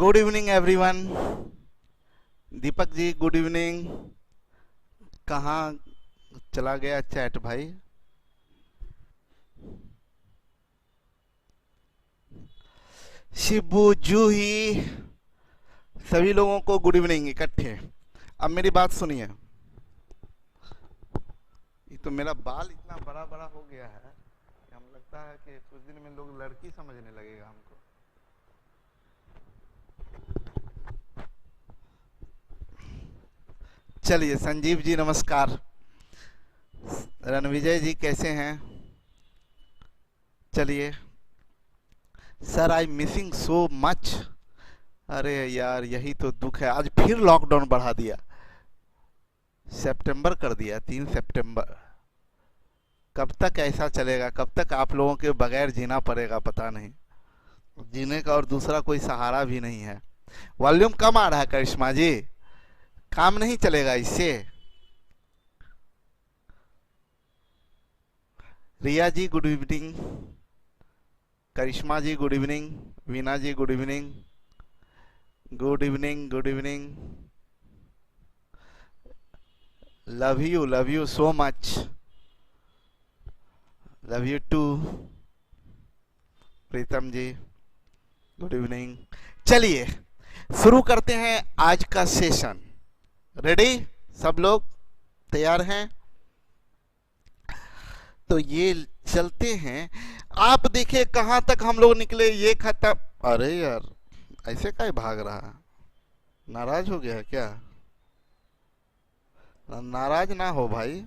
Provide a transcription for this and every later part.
Good evening everyone. Deepak ji good evening. कहाँ चला गया चैट भाई? शिबू जूही, सभी लोगों को गुड इवनिंग इकट्ठे। अब मेरी बात सुनिए। ये तो मेरा बाल इतना बड़ा बड़ा हो गया है कि हम लगता है कि कुछ दिन में लोग लड़की समझने लगेगा हमको। चलिए, संजीव जी नमस्कार। रणविजय जी कैसे हैं? चलिए। Sir I missing so much. अरे यार, यही तो दुख है। आज फिर लॉकडाउन बढ़ा दिया, सितंबर कर दिया, 3 सितंबर। कब तक ऐसा चलेगा? कब तक आप लोगों के बगैर जीना पड़ेगा? पता नहीं। जीने का और दूसरा कोई सहारा भी नहीं है। वॉल्यूम कम आ रहा है करिश्मा जी, काम नहीं चलेगा इससे। Riya ji good evening, Karishma ji good evening, Veena ji good evening, good evening, good evening. Love you so much, love you too. Pritam ji good evening. चलिए शुरू करते हैं आज का सेशन। रेडी? सब लोग तैयार हैं? तो ये चलते हैं। आप देखिए कहां तक हम लोग निकले, ये खत्म। अरे यार, ऐसे काहे भाग रहा? नाराज हो गया है क्या? नाराज ना हो भाई।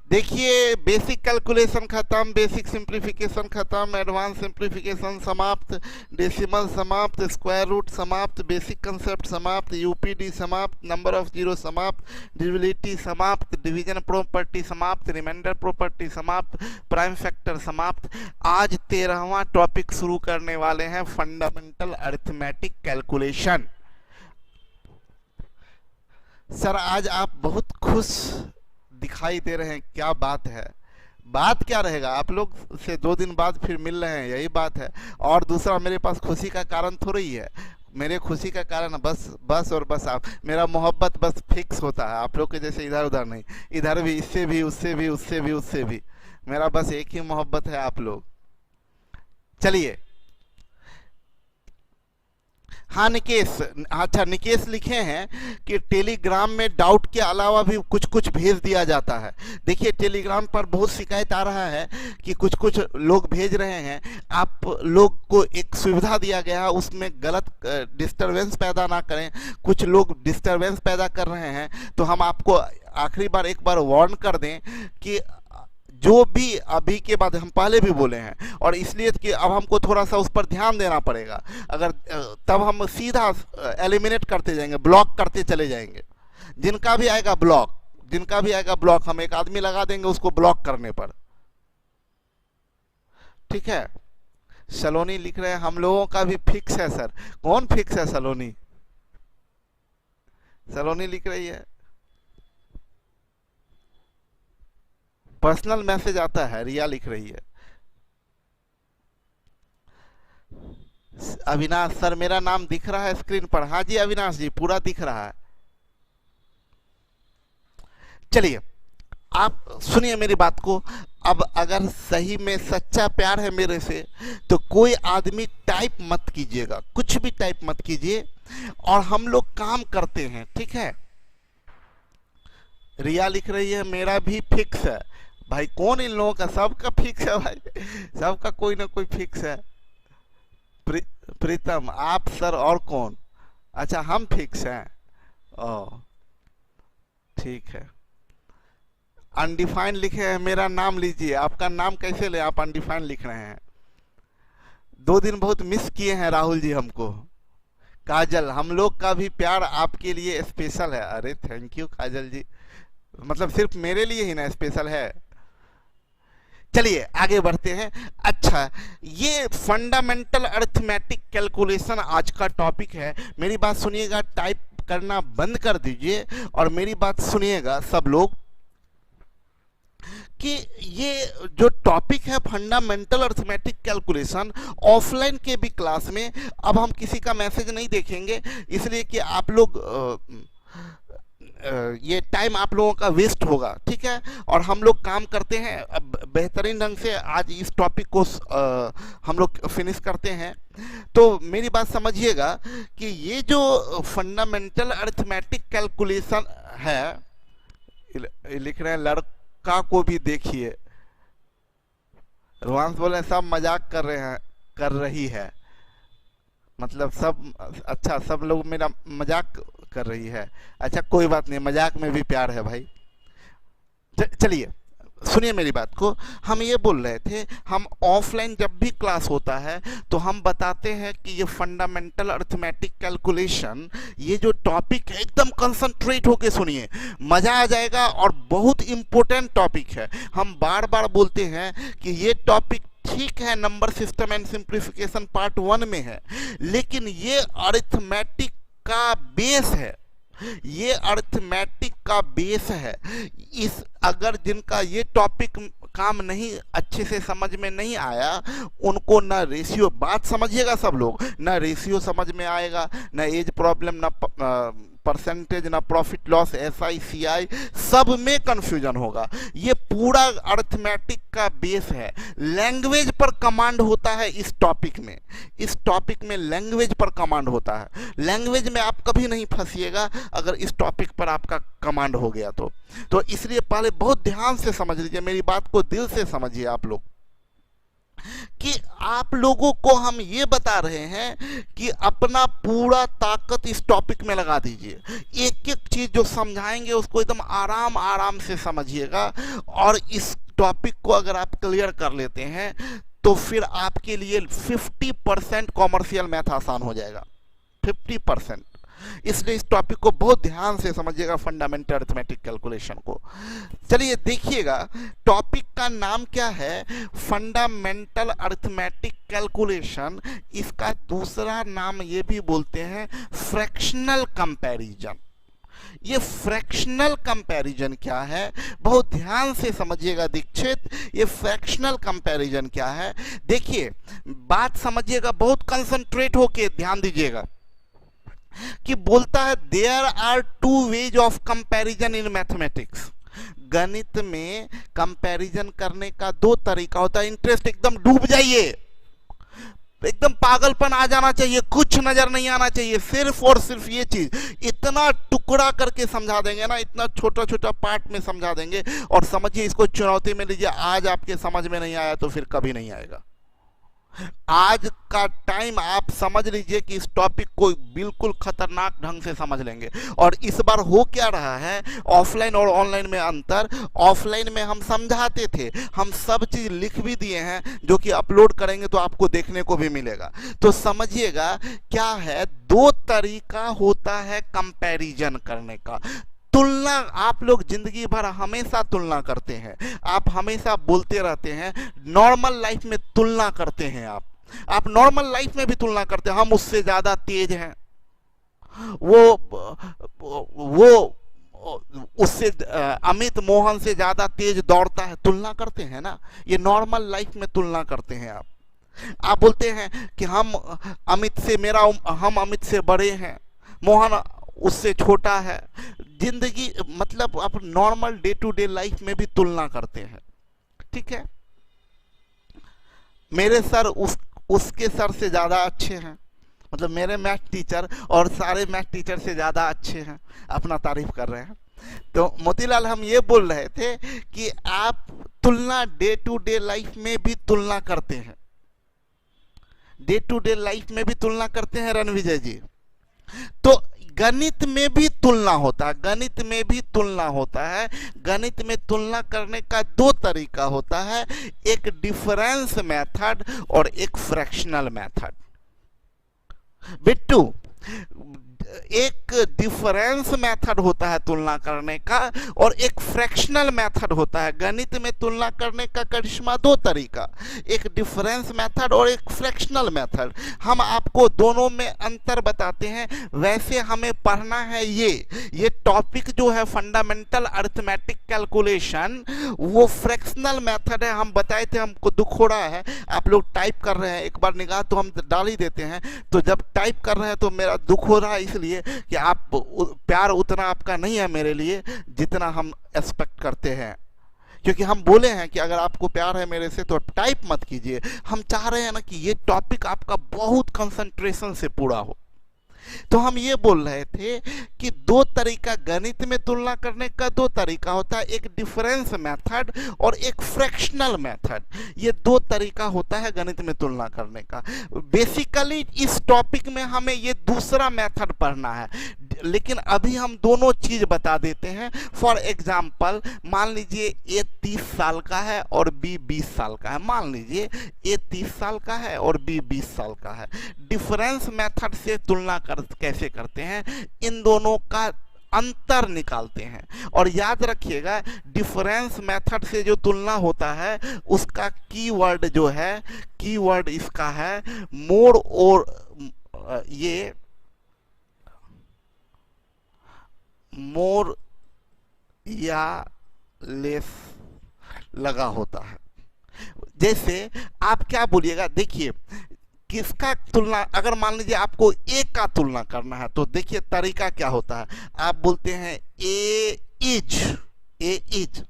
देखिए, बेसिक कैलकुलेशन खत्म, बेसिक सिंप्लीफिकेशन खत्म, एडवांस सिंप्लीफिकेशन समाप्त, डेसिमल समाप्त, स्क्वायर रूट समाप्त, बेसिक कंसेप्ट समाप्त, यूपीडी समाप्त, नंबर ऑफ जीरो समाप्त, डिविजिबिलिटी समाप्त, डिवीजन प्रॉपर्टी समाप्त, रिमाइंडर प्रॉपर्टी समाप्त, प्राइम फैक्टर समाप्त। आज 13वां टॉपिक शुरू करने वाले हैं, फंडामेंटल अरिथमेटिक कैलकुलेशन। सर आज आप बहुत खुश दिखाई दे रहे हैं, क्या बात है? बात क्या रहेगा, आप लोग से 2 दिन बाद फिर मिल रहे हैं, यही बात है। और दूसरा, मेरे पास खुशी का कारण थोड़ा ही है। मेरे खुशी का कारण बस और बस आप, मेरा मोहब्बत बस फिक्स होता है, आप लोग के जैसे इधर उधर नहीं। इधर भी, इससे भी, उससे भी, उससे भी, उससे भी। मेरा बस एक ही मोहब्बत है, आप लोग। चलिए। हाँ निकेश, अच्छा निकेश लिखे हैं कि टेलीग्राम में डाउट के अलावा भी कुछ कुछ भेज दिया जाता है। देखिए, टेलीग्राम पर बहुत शिकायत आ रहा है कि कुछ कुछ लोग भेज रहे हैं। आप लोग को एक सुविधा दिया गया है, उसमें गलत डिस्टरबेंस पैदा ना करें। कुछ लोग डिस्टरबेंस पैदा कर रहे हैं, तो हम आपको आखिरी बार एक बार वार्न कर दें कि जो भी अभी के बाद, हम पहले भी बोले हैं, और इसलिए कि अब हमको थोड़ा सा उस पर ध्यान देना पड़ेगा। अगर तब हम सीधा एलिमिनेट करते जाएंगे, ब्लॉक करते चले जाएंगे। जिनका भी आएगा ब्लॉक, जिनका भी आएगा ब्लॉक, हम एक आदमी लगा देंगे उसको ब्लॉक करने पर। ठीक है? सलोनी लिख रहे हैं हम लोगों का भी फिक्स है सर। कौन फिक्स है? सलोनी, सलोनी लिख रही है। पर्सनल मैसेज आता है, रिया लिख रही है। अविनाश सर, मेरा नाम दिख रहा है स्क्रीन पर? हाँ जी अविनाश जी, पूरा दिख रहा है। चलिए, आप सुनिए मेरी बात को। अब अगर सही में सच्चा प्यार है मेरे से, तो कोई आदमी टाइप मत कीजिएगा, कुछ भी टाइप मत कीजिए, और हम लोग काम करते हैं। ठीक है? रिया लिख रही है मेरा भी फिक्स है। भाई कौन इन लोगों का? सबका फिक्स है भाई, सबका कोई ना कोई फिक्स है। प्रीतम आप सर, और कौन? अच्छा हम फिक्स हैं। ओ ठीक है। अनडिफाइंड लिखे हैं, मेरा नाम लीजिए। आपका नाम कैसे ले? आप अनडिफाइंड लिख रहे हैं। 2 दिन बहुत मिस किए हैं राहुल जी हमको। काजल, हम लोग का भी प्यार आपके लिए स्पेशल है। अरे थैंक यू काजल जी, मतलब सिर्फ मेरे लिए ही ना स्पेशल है। चलिए आगे बढ़ते हैं। अच्छा, ये फंडामेंटल अरिथमेटिक कैलकुलेशन आज का टॉपिक है। मेरी बात सुनिएगा, टाइप करना बंद कर दीजिए और मेरी बात सुनिएगा सब लोग। कि ये जो टॉपिक है फंडामेंटल अर्थमेटिक कैलकुलेशन, ऑफलाइन के भी क्लास में अब हम किसी का मैसेज नहीं देखेंगे, इसलिए कि आप लोग ये टाइम आप लोगों का वेस्ट होगा, ठीक है। और हम लोग काम करते हैं अब बेहतरीन ढंग से, आज इस टॉपिक को हम लोग फिनिश करते हैं। तो मेरी बात समझिएगा कि ये जो फंडामेंटल अरिथमेटिक कैलकुलेशन है, लिख रहे हैं लड़का को भी देखिए, रोहांस बोल रहे हैं सब मजाक कर रहे हैं, कर रही है, मतलब सब, अच्छा सब लोग मेरा मजाक कर रही है, अच्छा कोई बात नहीं, मजाक में भी प्यार है भाई। चलिए सुनिए मेरी बात को, हम ये बोल रहे थे, हम ऑफलाइन जब भी क्लास होता है तो हम बताते हैं कि ये फंडामेंटल अरिथमेटिक कैलकुलेशन, ये जो टॉपिक है एकदम कंसंट्रेट होके सुनिए, मजा आ जाएगा और बहुत इंपॉर्टेंट टॉपिक है। हम बार बार बोलते हैं कि ये टॉपिक ठीक है number system and simplification part 1 में है, लेकिन ये अरिथमेटिक का बेस है, ये अरिथमेटिक का बेस है। इस अगर जिनका ये टॉपिक काम नहीं अच्छे से समझ में नहीं आया, उनको ना रेशियो, बात समझिएगा सब लोग, ना रेशियो समझ में आएगा, ना एज प्रॉब्लम, ना परसेंटेज, ना प्रॉफिट लॉस, SI CI, सब में कंफ्यूजन होगा। ये पूरा अरिथमेटिक का बेस है। लैंग्वेज पर कमांड होता है इस टॉपिक में, इस टॉपिक में लैंग्वेज पर कमांड होता है। लैंग्वेज में आप कभी नहीं फंसिएगा अगर इस टॉपिक पर आपका कमांड हो गया तो इसलिए पहले बहुत ध्यान से समझ लीजिए, मेरी बात को दिल से समझिए आप लोग, कि आप लोगों को हम ये बता रहे हैं कि अपना पूरा ताकत इस टॉपिक में लगा दीजिए, एक एक चीज जो समझाएंगे उसको एकदम आराम आराम से समझिएगा। और इस टॉपिक को अगर आप क्लियर कर लेते हैं तो फिर आपके लिए 50% कॉमर्शियल मैथ आसान हो जाएगा, 50%। इसलिए इस टॉपिक को बहुत ध्यान से समझिएगा, फंडामेंटल अरिथमेटिक कैलकुलेशन को। चलिए देखिएगा, टॉपिक का नाम क्या है, फंडामेंटल अरिथमेटिक कैलकुलेशन। इसका दूसरा नाम ये भी बोलते हैं फ्रैक्शनल कंपैरिजन। ये फ्रैक्शनल कंपैरिजन क्या है, बहुत ध्यान से समझिएगा दीक्षित, ये फ्रैक्शनल कंपैरिजन क्या है। देखिए बात समझिएगा, बहुत कंसंट्रेट होके ध्यान दीजिएगा, कि बोलता है there are 2 ways of comparison in mathematics. गणित में कंपैरिजन करने का 2 तरीका होता है। इंटरेस्ट एकदम डूब जाइए, एकदम पागलपन आ जाना चाहिए, कुछ नजर नहीं आना चाहिए, सिर्फ और सिर्फ ये चीज। इतना टुकड़ा करके समझा देंगे ना, इतना छोटा छोटा पार्ट में समझा देंगे, और समझिए इसको चुनौती में लीजिए। आज आपके समझ में नहीं आया तो फिर कभी नहीं आएगा। आज का टाइम आप समझ लीजिए कि इस टॉपिक को बिल्कुल खतरनाक ढंग से समझ लेंगे। और इस बार हो क्या रहा है, ऑफलाइन और ऑनलाइन में अंतर, ऑफलाइन में हम समझाते थे, हम सब चीज लिख भी दिए हैं, जो कि अपलोड करेंगे तो आपको देखने को भी मिलेगा। तो समझिएगा क्या है, 2 तरीका होता है कंपैरिजन करने का। तुलना, आप लोग जिंदगी भर हमेशा तुलना करते हैं, आप हमेशा बोलते रहते हैं, नॉर्मल लाइफ में तुलना करते हैं, आप नॉर्मल लाइफ में भी तुलना करते हैं, हम उससे ज्यादा तेज हैं, वो उससे, अमित मोहन से ज्यादा तेज दौड़ता है, तुलना करते हैं ना, ये नॉर्मल लाइफ में तुलना करते हैं। आप बोलते हैं कि हम अमित से बड़े हैं, मोहन उससे छोटा है। जिंदगी मतलब आप normal day to day life में भी तुलना करते हैं, ठीक है। मेरे सर उसके सर से ज्यादा अच्छे हैं, मतलब मेरे मैथ टीचर और सारे मैथ टीचर से ज्यादा अच्छे हैं, अपना तारीफ कर रहे हैं। तो मोतीलाल हम ये बोल रहे थे कि आप तुलना डे टू डे लाइफ में भी तुलना करते हैं, डे टू डे लाइफ में भी तुलना करते हैं रणविजय जी। तो गणित में भी तुलना होता है, गणित में भी तुलना होता है। गणित में तुलना करने का 2 तरीका होता है, एक डिफरेंस मेथड और एक फ्रैक्शनल मेथड। बिट्टू एक डिफरेंस मेथड होता है तुलना करने का और एक फ्रैक्शनल मेथड होता है। गणित में तुलना करने का करिश्मा दो तरीका, एक डिफरेंस मेथड और एक फ्रैक्शनल मेथड। हम आपको दोनों में अंतर बताते हैं। वैसे हमें पढ़ना है ये टॉपिक जो है फंडामेंटल अरिथमेटिक कैलकुलेशन, वो फ्रैक्शनल मेथड है। हम बताए थे, हमको दुख हो रहा है, आप लोग टाइप कर रहे हैं, एक बार निगाह तो हम डाल ही देते हैं, तो जब टाइप कर रहे हैं तो मेरा दुख हो रहा है, इसलिए कि आप प्यार उतना आपका नहीं है मेरे लिए जितना हम एक्सपेक्ट करते हैं। क्योंकि हम बोले हैं कि अगर आपको प्यार है मेरे से तो टाइप मत कीजिए। हम चाह रहे हैं ना कि ये टॉपिक आपका बहुत कंसंट्रेशन से पूरा हो। तो हम ये बोल रहे थे कि दो तरीका गणित में तुलना करने का दो तरीका होता है, एक डिफरेंस मेथड और एक फ्रैक्शनल मेथड। ये दो तरीका होता है गणित में तुलना करने का। बेसिकली इस टॉपिक में हमें ये दूसरा मेथड पढ़ना है, लेकिन अभी हम दोनों चीज बता देते हैं। फॉर एग्जाम्पल, मान लीजिए ए 30 साल का है और बी 20 साल का है। मान लीजिए ए 30 साल का है और बी 20 साल का है। डिफरेंस मेथड से तुलना कैसे करते हैं, इन दोनों का अंतर निकालते हैं। और याद रखिएगा, डिफरेंस मेथड से जो तुलना होता है उसका कीवर्ड जो है, कीवर्ड इसका है मोर, और ये मोर या लेस लगा होता है। जैसे आप क्या बोलिएगा, देखिए किसका तुलना, अगर मान लीजिए आपको ए का तुलना करना है तो देखिए तरीका क्या होता है। आप बोलते हैं A is, A is,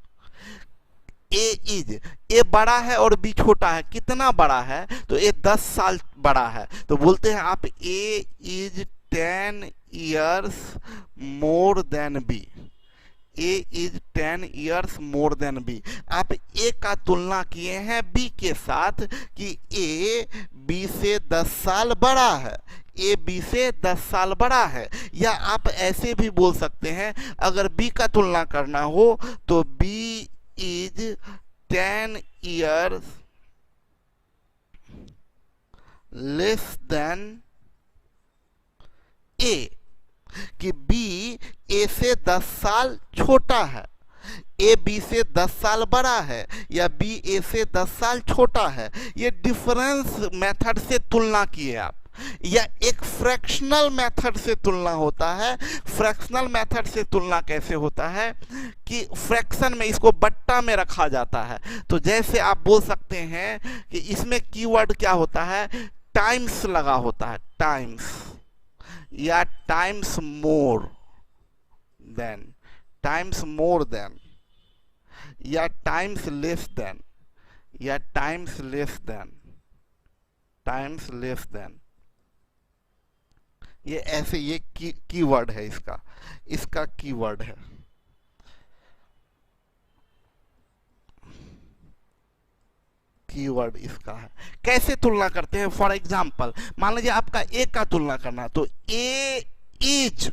A is, A बड़ा है और बी छोटा है। कितना बड़ा है, तो ए 10 साल बड़ा है, तो बोलते हैं आप ए is 10 years more than B। A is 10 years more than B। आप A का तुलना किए हैं B के साथ कि A B से 10 साल बड़ा है, A B से 10 साल बड़ा है। या आप ऐसे भी बोल सकते हैं, अगर B का तुलना करना हो तो B is 10 years less than A, कि B A से 10 साल छोटा है, A B से 10 साल बड़ा है, या B A से 10 साल छोटा है। ये डिफरेंस मेथड से तुलना किए आप। या एक फ्रैक्शनल मेथड से तुलना होता है। फ्रैक्शनल मेथड से तुलना कैसे होता है कि फ्रैक्शन में इसको बट्टा में रखा जाता है। तो जैसे आप बोल सकते हैं कि इसमें कीवर्ड क्या होता है, टाइम्स लगा होता है, टाइम्स, या times more then, times more then, या टाइम्स लेस देन, या times less then, times less then. ये ऐसे, ये कीवर्ड है इसका कीवर्ड है। कीवर्ड इसका है। कैसे तुलना करते हैं, फॉर एग्जाम्पल मान लीजिए आपका ए का तुलना करना है, तो ए इज,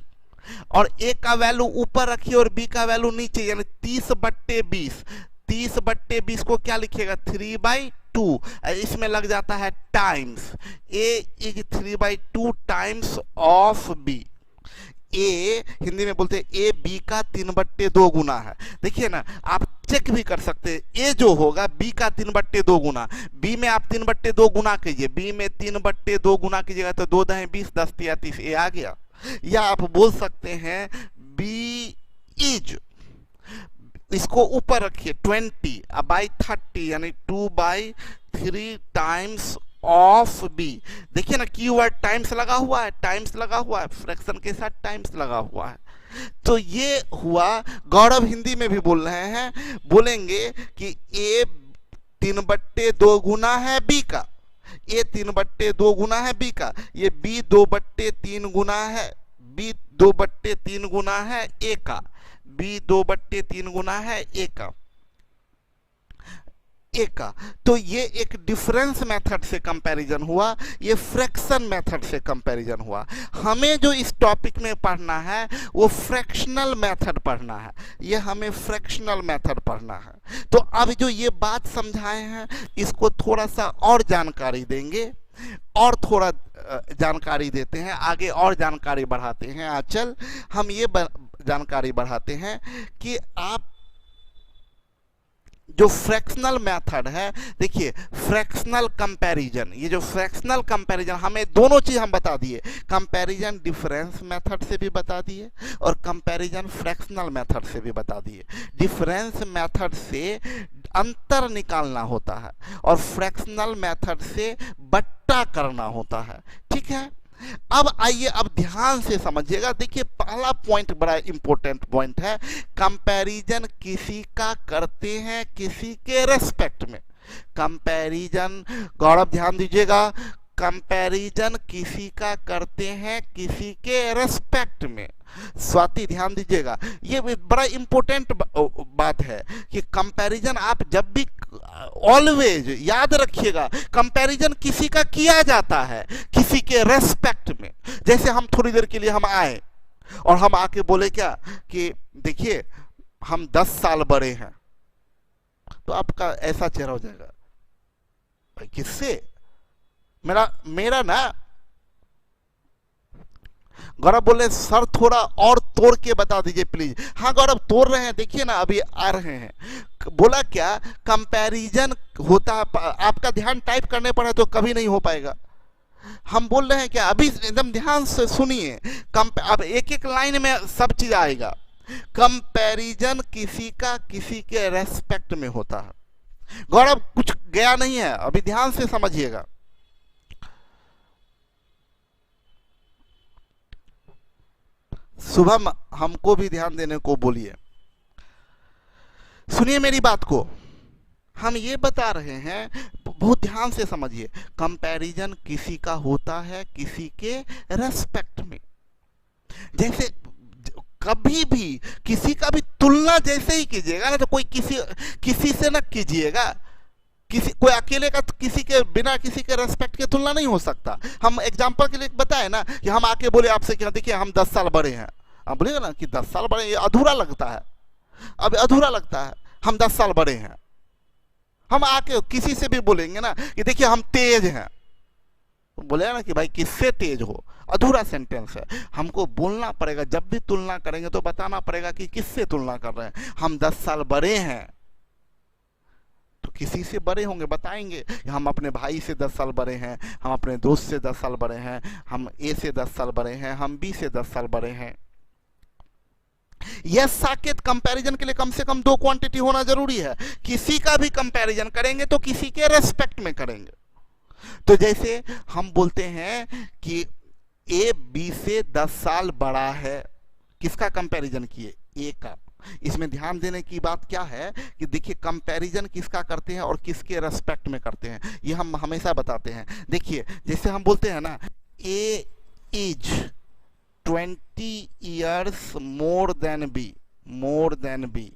और ए का वैल्यू ऊपर रखिए और बी का वैल्यू नीचे, यानी 30/20। 30/20 को क्या लिखिएगा, 3/2। इसमें लग जाता है times. A is 3/2 times of B. A Hindi में बोलते हैं ए बी का 3/2 गुना है। देखिए ना, आप चेक भी कर सकते हैं, ए जो होगा बी का 3/2 गुना। बी में आप 3/2 गुना कीजिए, बी में 3/2 गुना कीजिएगा तो 2 × 20, 10 × 30, ए आ गया। या आप बोल सकते हैं बी इज, इसको ऊपर रखिए 20/30, यानी 2/3 टाइम्स ऑफ बी। देखिए ना, कीवर्ड टाइम्स लगा हुआ है, टाइम्स लगा हुआ है, फ्रैक्शन के साथ टाइम्स लगा हुआ है। तो ये हुआ। गौरव हिंदी में भी बोल रहे हैं, बोलेंगे कि ए 3/2 गुना है बी का, ए 3/2 गुना है बी का, ये बी 2/3 गुना है, बी 2/3 गुना है ए का, बी 2/3 गुना है ए का, ए का। तो ये एक डिफरेंस मेथड से कंपैरिजन हुआ, ये फ्रैक्शन मेथड से कंपैरिजन हुआ। हमें जो इस टॉपिक में पढ़ना है वो फ्रैक्शनल मेथड पढ़ना है, ये हमें फ्रैक्शनल मेथड पढ़ना है। तो अब जो ये बात समझाए हैं इसको थोड़ा सा और जानकारी देंगे। और थोड़ा जानकारी देते हैं, आगे और जानकारी बढ़ाते हैं। आंचल, हम ये जानकारी बढ़ाते हैं कि आप जो फ्रैक्शनल मेथड है, देखिए फ्रैक्शनल कंपैरिजन, ये जो फ्रैक्शनल कंपैरिजन हमें दोनों चीज हम बता दिए, कंपैरिजन डिफरेंस मेथड से भी बता दिए और कंपैरिजन फ्रैक्शनल मेथड से भी बता दिए। डिफरेंस मेथड से अंतर निकालना होता है और फ्रैक्शनल मेथड से बट्टा करना होता है। ठीक है, अब आइए, अब ध्यान से समझिएगा। देखिए पहला पॉइंट बड़ा इंपॉर्टेंट पॉइंट है, कंपैरिजन किसी का करते हैं किसी के रेस्पेक्ट में। कंपैरिजन, गौरव ध्यान दीजिएगा, कंपैरिजन किसी का करते हैं किसी के रेस्पेक्ट में। स्वाति ध्यान दीजिएगा, ये बड़ा इंपॉर्टेंट बात है कि कंपैरिजन आप जब भी, ऑलवेज याद रखिएगा, कंपैरिजन किसी का किया जाता है किसी के रेस्पेक्ट में। जैसे हम थोड़ी देर के लिए हम आए और हम आके बोले क्या कि देखिए हम 10 साल बड़े हैं, तो आपका ऐसा चेहरा हो जाएगा, भाई किससे? मेरा ना, गौरव बोले सर थोड़ा और तोड़ के बता दीजिए प्लीज। हाँ गौरव तोड़ रहे हैं, देखिए ना अभी आ रहे हैं। बोला क्या, कंपैरिजन होता है, आपका ध्यान टाइप करने पर है तो कभी नहीं हो पाएगा। हम बोल रहे हैं क्या, अभी एकदम ध्यान से सुनिए, अब एक एक लाइन में सब चीज आएगा। कंपैरिजन किसी का किसी के रेस्पेक्ट में होता है। गौरव कुछ गया नहीं है, अभी ध्यान से समझिएगा। शुभम हमको भी ध्यान देने को बोलिए, सुनिए मेरी बात को। हम ये बता रहे हैं, बहुत ध्यान से समझिए, कंपैरिजन किसी का होता है किसी के रेस्पेक्ट में। जैसे कभी भी किसी का भी तुलना जैसे ही कीजिएगा ना, तो कोई किसी से ना कीजिएगा। कोई अकेले का किसी के बिना किसी के रेस्पेक्ट के तुलना नहीं हो सकता। हम एग्जांपल के लिए बताए ना कि हम आके बोले आपसे कि देखिए हम 10 साल बड़े हैं, आप बोलेगा ना कि 10 साल बड़े, ये अधूरा लगता है, अब अधूरा लगता है। हम 10 साल बड़े हैं, हम आके किसी से भी बोलेंगे ना कि देखिए हम तेज हैं, बोलेगा ना कि भाई किससे तेज हो, अधूरा सेंटेंस है। हमको बोलना पड़ेगा, जब भी तुलना करेंगे तो बताना पड़ेगा कि किससे तुलना कर रहे हैं। हम 10 साल बड़े हैं तो किसी से बड़े होंगे, बताएंगे। हम अपने भाई से 10 साल बड़े हैं, हम अपने दोस्त से 10 साल बड़े हैं, हम ए से 10 साल बड़े हैं, हम बी से 10 साल बड़े हैं। यह साकेत कंपैरिजन के लिए कम से कम 2 क्वांटिटी होना जरूरी है। किसी का भी कंपैरिजन करेंगे तो किसी के रेस्पेक्ट में करेंगे। तो जैसे हम बोलते हैं कि ए बी से 10 साल बड़ा है, किसका कंपैरिजन किए? ए का। इसमें ध्यान देने की बात क्या है कि देखिए कंपैरिजन किसका करते हैं और किसके रेस्पेक्ट में करते हैं, ये हम हमेशा बताते हैं। देखिए जैसे हम बोलते हैं ना, A is 20 years more than B.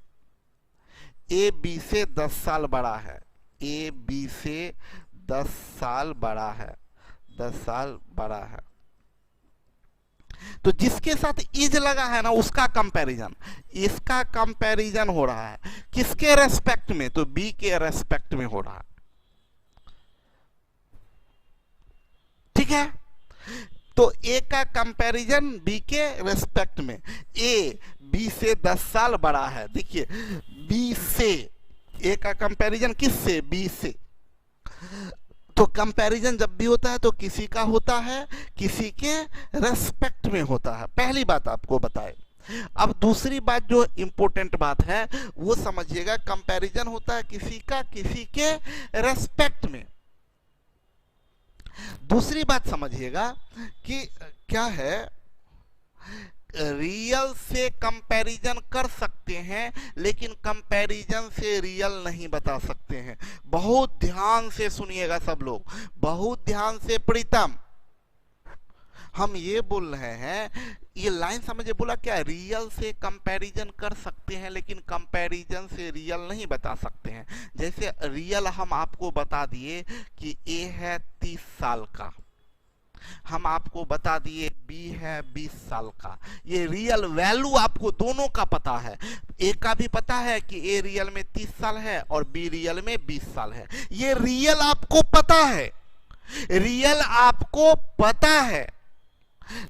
A B से 10 साल बड़ा है, ए बी से 10 साल बड़ा है, 10 साल बड़ा है। तो जिसके साथ इज लगा है ना, उसका कंपैरिजन, इसका कंपैरिजन हो रहा है किसके रेस्पेक्ट में? तो बी के रेस्पेक्ट में हो रहा है। ठीक है, तो ए का कंपैरिजन बी के रेस्पेक्ट में। ए बी से 10 साल बड़ा है, देखिए बी से, ए का कंपैरिजन किससे? बी से। तो कंपैरिजन जब भी होता है तो किसी का होता है, किसी के रेस्पेक्ट में होता है। पहली बात आपको बताए। अब दूसरी बात जो इंपॉर्टेंट बात है वो समझिएगा, कंपैरिजन होता है किसी का किसी के रेस्पेक्ट में। दूसरी बात समझिएगा कि क्या है, रियल से कंपैरिजन कर सकते हैं लेकिन कंपैरिजन से रियल नहीं बता सकते हैं। बहुत ध्यान से सुनिएगा सब लोग, बहुत ध्यान से। प्रीतम, हम ये बोल रहे हैं, ये लाइन समझे, बोला क्या, रियल से कंपैरिजन कर सकते हैं लेकिन कंपैरिजन से रियल नहीं बता सकते हैं। जैसे रियल हम आपको बता दिए कि ए है 30 साल का, हम आपको बता दिए बी है 20 साल का। ये रियल वैल्यू आपको दोनों का पता है, ए का भी पता है कि ए रियल में 30 साल है और बी रियल में 20 साल है। ये रियल आपको पता है, रियल आपको पता है,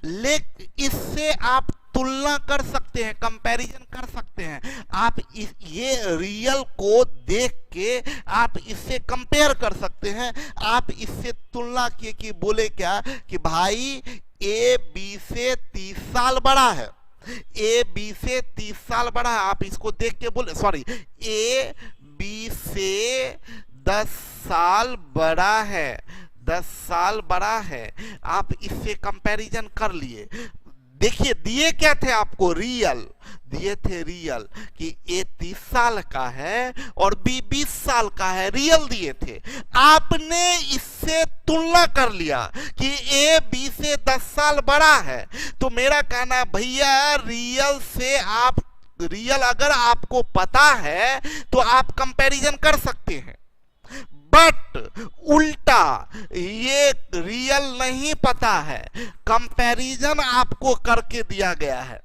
लेकिन इससे आप तुलना कर सकते हैं, कंपैरिजन कर सकते हैं। आप ये रियल को देख के आप इससे कंपेयर कर सकते हैं। आप इससे तुलना किए कि बोले क्या कि भाई ए बी से 30 साल बड़ा है, ए बी से 30 साल बड़ा है। आप इसको देख के बोले, सॉरी, ए बी से 10 साल बड़ा है, 10 साल बड़ा है। आप इससे कंपैरिजन कर लिए। देखिए दिए क्या थे आपको, रियल दिए थे, रियल कि ए 30 साल का है और बी 20 साल का है, रियल दिए थे। आपने इससे तुलना कर लिया कि ए बी से 10 साल बड़ा है। तो मेरा कहना भैया, रियल से आप, रियल अगर आपको पता है तो आप कंपैरिजन कर सकते हैं। बट उल्टा ये रियल नहीं पता है, कंपैरिजन आपको करके दिया गया है।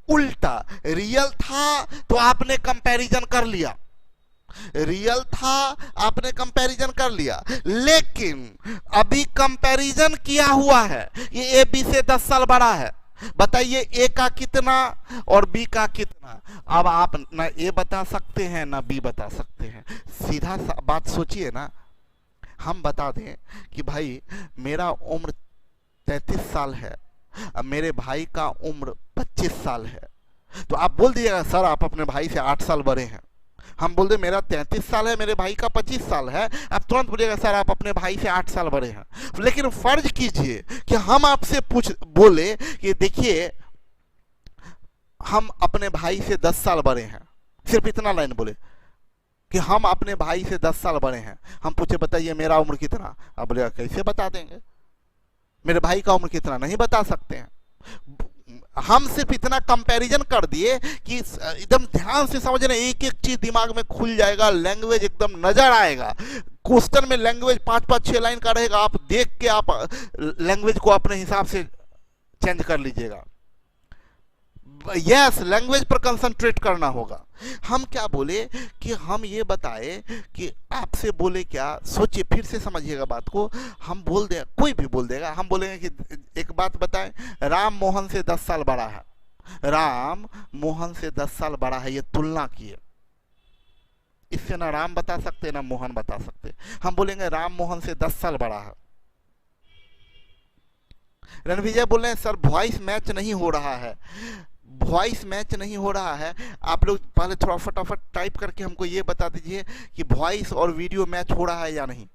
उल्टा रियल था तो आपने कंपैरिजन कर लिया, रियल था आपने कंपैरिजन कर लिया, लेकिन अभी कंपैरिजन किया हुआ है, ये ए बी से 10 साल बड़ा है। बताइए ए का कितना और बी का कितना। अब आप ना ए बता सकते हैं ना बी बता सकते हैं। सीधा बात सोचिए ना, हम बता दें कि भाई मेरा उम्र 33 साल है, अब मेरे भाई का उम्र 25 साल है, तो आप बोल दीजिएगा सर आप अपने भाई से 8 साल बड़े हैं। हम बोल दे मेरा 33 साल है, मेरे भाई का 25 साल है, आप तुरंत बोलिएगा सर आप अपने भाई से 8 साल बड़े हैं। लेकिन फर्ज कीजिए कि हम आपसे बोले कि देखिए हम अपने भाई से 10 साल बड़े हैं, सिर्फ इतना लाइन बोले कि हम अपने भाई से 10 साल बड़े हैं। हम पूछे बताइए मेरा उम्र कितना, आप बोलेगा कैसे बता देंगे, मेरे भाई का उम्र कितना नहीं बता सकते हैं। हम सिर्फ इतना कंपैरिजन कर दिए कि एकदम ध्यान से समझना, एक एक चीज दिमाग में खुल जाएगा, लैंग्वेज एकदम नजर आएगा। क्वेश्चन में लैंग्वेज 5-5-6 लाइन का रहेगा, आप देख के आप लैंग्वेज को अपने हिसाब से चेंज कर लीजिएगा। यस, लैंग्वेज पर कंसंट्रेट करना होगा। हम क्या बोले कि हम ये बताए कि आपसे बोले क्या, सोचिए फिर से समझिएगा बात को। हम बोल दे, कोई भी बोल देगा, हम बोलेंगे कि एक बात बताएं, राम मोहन से 10 साल बड़ा है, राम मोहन से 10 साल बड़ा है, ये तुलना किए। इससे ना राम बता सकते ना मोहन बता सकते। हम बोलेंगे राम मोहन से 10 साल बड़ा है। रणविजय बोल रहे हैं सर वॉइस मैच नहीं हो रहा है, वॉइस मैच नहीं हो रहा है। आप लोग पहले थोड़ा फटाफट टाइप करके हमको ये बता दीजिए कि वॉइस और वीडियो मैच हो रहा है या नहीं,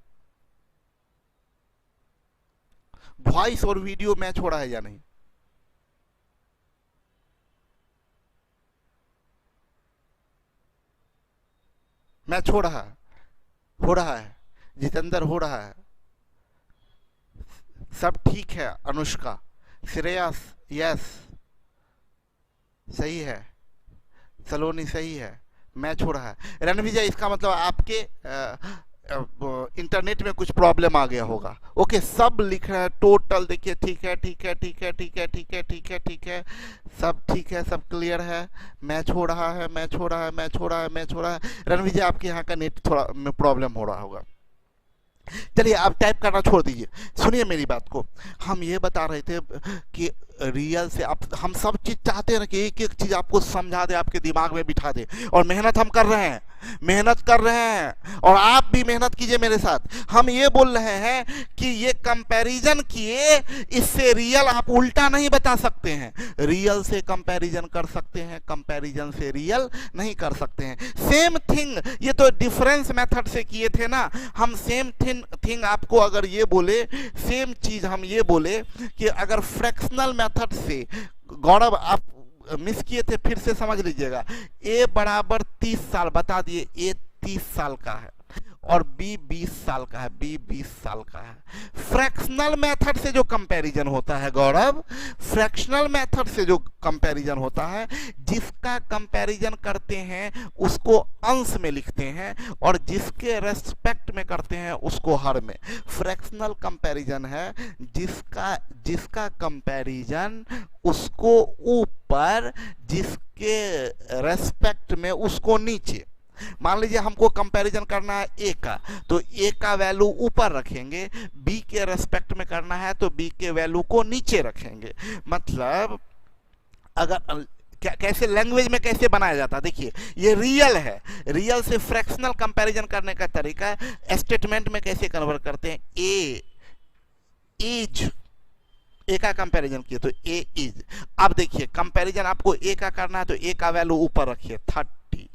वॉइस और वीडियो मैच हो रहा है या नहीं। मैच हो रहा है, हो रहा है, जितेंद्र हो रहा है, सब ठीक है। अनुष्का, श्रेयस, यस सही है, सलोनी सही है, मैच हो रहा है। रणविजय इसका मतलब आपके इंटरनेट में कुछ प्रॉब्लम आ गया होगा। ओके, सब लिख रहा है टोटल, देखिए ठीक है ठीक है ठीक है ठीक है ठीक है ठीक है ठीक है, सब ठीक है, सब क्लियर है, मैच हो रहा है, मैच हो रहा है, मैच हो रहा है, मैच हो रहा है। रणविजय आपके यहाँ का नेट थोड़ा में प्रॉब्लम हो रहा होगा। चलिए आप टाइप करना छोड़ दीजिए, सुनिए मेरी बात को। हम ये बता रहे थे कि रियल से आप, हम सब चीज चाहते हैं ना कि एक एक चीज आपको समझा दे, आपके दिमाग में बिठा दे, और मेहनत हम कर रहे हैं, मेहनत कर रहे हैं, और आप भी मेहनत कीजिए मेरे साथ। हम ये बोल रहे हैं कि ये कंपैरिजन किए, इससे रियल आप उल्टा नहीं बता सकते हैं, रियल से कंपैरिजन कर सकते हैं, कंपैरिजन से रियल नहीं कर सकते हैं। सेम थिंग, ये तो डिफरेंस मेथड से किए थे ना, हम सेम थिंग आपको अगर ये बोले, सेम चीज हम ये बोले कि अगर फ्रैक्शनल मेथड से, गौरव आप मिस किए थे, फिर से समझ लीजिएगा। ए बराबर 30 साल बता दिए, ए 30 साल का है और बी 20 साल का है, बी 20 साल का है। फ्रैक्शनल मेथड से जो कंपैरिजन होता है गौरव, फ्रैक्शनल मेथड से जो कंपैरिजन होता है, जिसका कंपैरिजन करते हैं उसको अंश में लिखते हैं और जिसके रेस्पेक्ट में करते हैं उसको हर में। फ्रैक्शनल कंपैरिजन है जिसका कंपैरिजन उसको ऊपर, जिसके रेस्पेक्ट में उसको नीचे। मान लीजिए हमको कंपैरिजन करना है ए का, तो ए का वैल्यू ऊपर रखेंगे, बी के रेस्पेक्ट में करना है तो बी के वैल्यू को नीचे रखेंगे। मतलब अगर कैसे लैंग्वेज में कैसे बनाया जाता है, देखिए ये रियल है, रियल से फ्रैक्शनल कंपैरिजन करने का तरीका है। स्टेटमेंट में कैसे कन्वर्ट करते हैं, ए इज, ए का कंपैरिजन किए तो ए इज। अब देखिए कंपैरिजन आपको ए का करना है तो ए का वैल्यू ऊपर रखिए 30,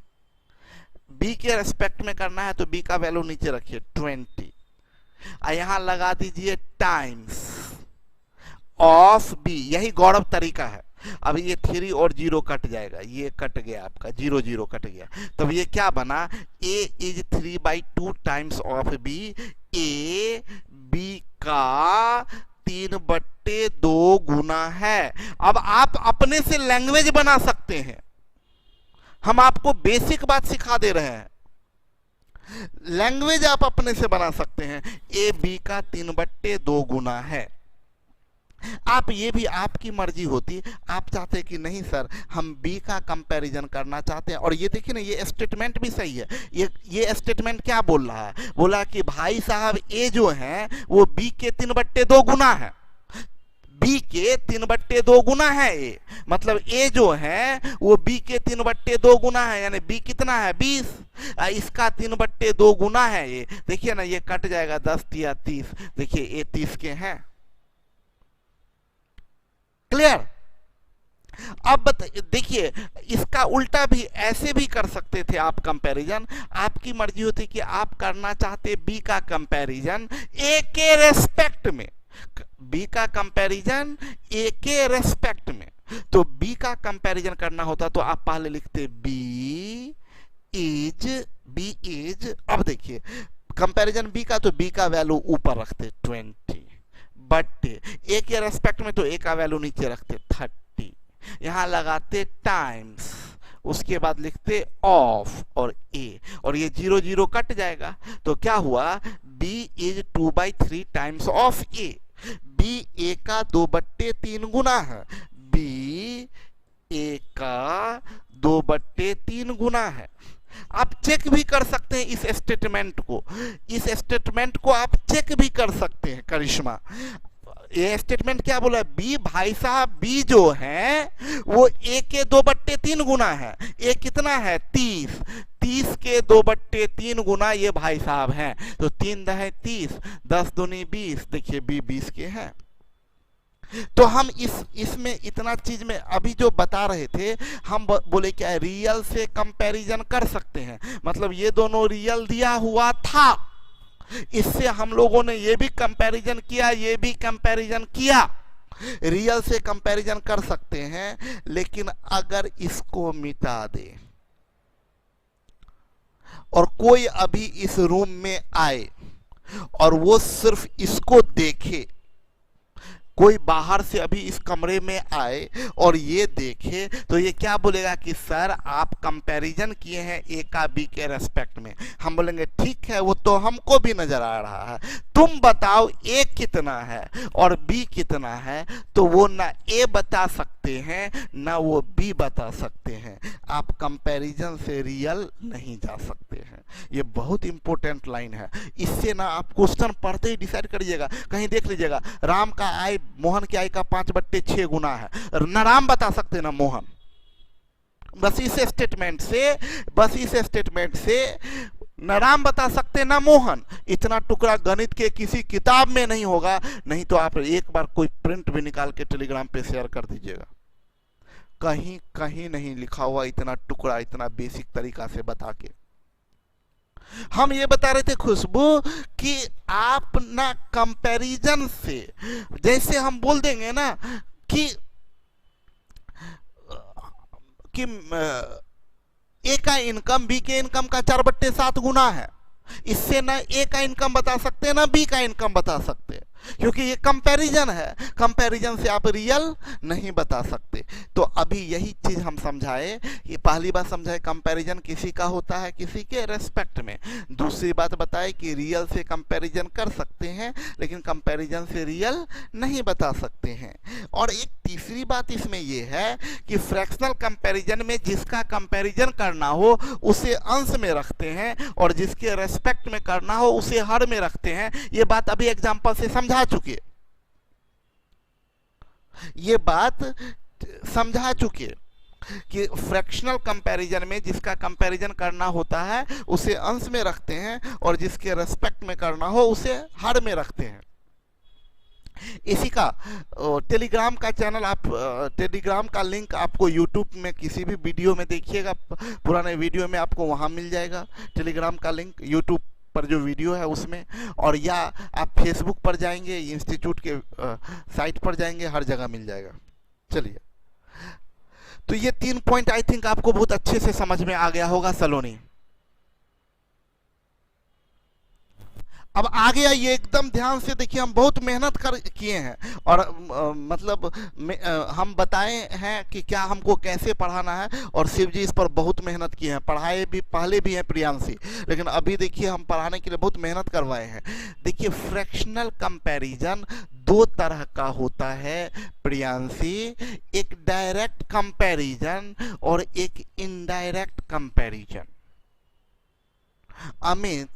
बी के रेस्पेक्ट में करना है तो बी का वैल्यू नीचे रखिए 20, और यहां लगा दीजिए टाइम्स ऑफ बी। यही गौरव तरीका है। अब ये 3 और 0 कट जाएगा, ये कट गया आपका 0 0 कट गया, तब ये क्या बना, a is 3/2 times of b, a b का 3/2 गुना है। अब आप अपने से लैंग्वेज बना सकते हैं, हम आपको बेसिक बात सिखा दे रहे हैं, लैंग्वेज आप अपने से बना सकते हैं। a b का 3/2 गुना है। आप ये भी आपकी मर्जी होती, आप चाहते कि नहीं सर हम बी का कंपैरिजन करना चाहते हैं। और ये देखिए ना, ये स्टेटमेंट भी सही है। ये स्टेटमेंट क्या बोल रहा है, बोला कि भाई साहब ए जो है वो बी के 3/2 गुना है, बी के 3/2 गुना है ए, मतलब ए जो है वो बी के 3/2 गुना है, यानी बी कितना है 20, इसका 3/2 गुना है ए। देखिए ना ये कट जाएगा 10 या 30, देखिए ए 30 के हैं। क्लियर। अब देखिए इसका उल्टा भी ऐसे भी कर सकते थे आप कंपैरिजन, आपकी मर्जी होती कि आप करना चाहते बी का कंपैरिजन ए के रेस्पेक्ट में, बी का कंपैरिजन ए के रेस्पेक्ट में, तो बी का कंपैरिजन करना होता तो आप पहले लिखते बी इज। अब देखिए कंपैरिजन बी का, तो बी का वैल्यू ऊपर रखते 20, बट ए के रेस्पेक्ट में तो ए का वैल्यू नीचे रखते 30, यहां लगाते टाइम्स, उसके बाद लिखते ऑफ और ए, और ये 0 0 कट जाएगा, तो क्या हुआ, b is 2/3 times of A, b ए का 2/3 गुना है, b ए का 2/3 गुना है। आप चेक भी कर सकते हैं इस स्टेटमेंट को आप चेक भी कर सकते हैं करिश्मा। ये स्टेटमेंट क्या बोला, बी भाई साहब बी जो है वो ए के 2/3 गुना है, ए कितना है 30 के 2/3 गुना ये भाई साहब हैं, तो 3 दहे 30, 10 दूनी 20, देखिए बी 20 के हैं। तो हम इसमें इतना चीज में अभी जो बता रहे थे, हम बोले क्या रियल से कंपैरिजन कर सकते हैं, मतलब ये दोनों रियल दिया हुआ था, इससे हम लोगों ने ये भी कंपैरिजन किया, ये भी कंपैरिजन किया, रियल से कंपैरिजन कर सकते हैं। लेकिन अगर इसको मिटा दे और कोई अभी इस रूम में आए और वो सिर्फ इसको देखे, कोई बाहर से अभी इस कमरे में आए और ये देखे, तो ये क्या बोलेगा कि सर आप कंपैरिजन किए हैं ए का बी के रेस्पेक्ट में। हम बोलेंगे ठीक है, वो तो हमको भी नजर आ रहा है, तुम बताओ ए कितना है और बी कितना है, तो वो ना ए बता सकते हैं ना वो बी बता सकते हैं। आप कंपैरिजन से रियल नहीं जा सकते हैं। ये बहुत इंपॉर्टेंट लाइन है, इससे ना आप क्वेश्चन पढ़ते ही डिसाइड करिएगा। कहीं देख लीजिएगा राम का आय मोहन की आय का 5/6 गुना है, ना राम बता सकते ना मोहन। बस इस स्टेटमेंट से न राम बता सकते ना मोहन। इतना टुकड़ा गणित के किसी किताब में नहीं होगा, नहीं तो आप एक बार कोई प्रिंट भी निकाल के टेलीग्राम पे शेयर कर दीजिएगा, कहीं कहीं नहीं लिखा हुआ इतना टुकड़ा इतना बेसिक तरीका से बता के। हम ये बता रहे थे खुशबू कि आप ना कंपैरिजन से, जैसे हम बोल देंगे ना कि ए का इनकम बी के इनकम का 4/7 गुना है, इससे ना ए का इनकम बता सकते हैं ना बी का इनकम बता सकते हैं। क्योंकि ये कंपैरिजन है, कंपैरिजन से आप रियल नहीं बता सकते। तो अभी यही चीज हम समझाए, ये पहली बात समझाए कंपैरिजन किसी का होता है किसी के रेस्पेक्ट में। दूसरी बात बताए कि रियल से कंपैरिजन कर सकते हैं लेकिन कंपैरिजन से रियल नहीं बता सकते हैं। और एक तीसरी बात इसमें ये है कि फ्रैक्शनल कंपैरिजन में जिसका कंपैरिजन करना हो उसे अंश में रखते हैं और जिसके रेस्पेक्ट में करना हो उसे हर में रखते हैं। ये बात अभी एग्जांपल से समझा चुके, ये बात समझा चुके कि फ्रैक्शनल कंपैरिजन में जिसका कंपैरिजन करना होता है उसे अंश में रखते हैं और जिसके रेस्पेक्ट में करना हो उसे हर में रखते हैं। इसी का टेलीग्राम का चैनल, आप टेलीग्राम का लिंक आपको यूट्यूब में किसी भी वीडियो में देखिएगा, पुराने वीडियो में आपको वहां मिल जाएगा टेलीग्राम का लिंक, यूट्यूब पर जो वीडियो है उसमें, और या आप फेसबुक पर जाएंगे, इंस्टीट्यूट के साइट पर जाएंगे, हर जगह मिल जाएगा। चलिए, तो ये 3 पॉइंट आई थिंक आपको बहुत अच्छे से समझ में आ गया होगा सलोनी। अब आगे आइए, एकदम ध्यान से देखिए, हम बहुत मेहनत किए हैं और हम बताए हैं कि क्या हमको कैसे पढ़ाना है, और शिव जी इस पर बहुत मेहनत किए हैं, पढ़ाए भी पहले भी हैं प्रियांशी, लेकिन अभी देखिए हम पढ़ाने के लिए बहुत मेहनत करवाए हैं। देखिए, फ्रैक्शनल कंपैरिजन 2 तरह का होता है प्रियांशी, एक डायरेक्ट कंपैरिजन और एक इनडायरेक्ट कंपैरिजन। अमित,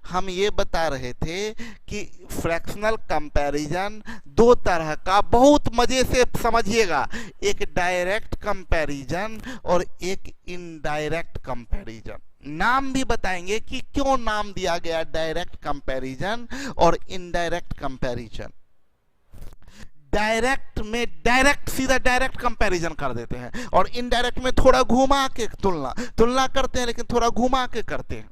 हम ये बता रहे थे कि फ्रैक्शनल कंपैरिजन 2 तरह का, बहुत मजे से समझिएगा, एक डायरेक्ट कंपैरिजन और एक इनडायरेक्ट कंपैरिजन। नाम भी बताएंगे कि क्यों नाम दिया गया डायरेक्ट कंपैरिजन और इनडायरेक्ट कंपैरिजन। डायरेक्ट में डायरेक्ट सीधा डायरेक्ट कंपैरिजन कर देते हैं और इनडायरेक्ट में थोड़ा घुमा के तुलना करते हैं, लेकिन थोड़ा घुमा के करते हैं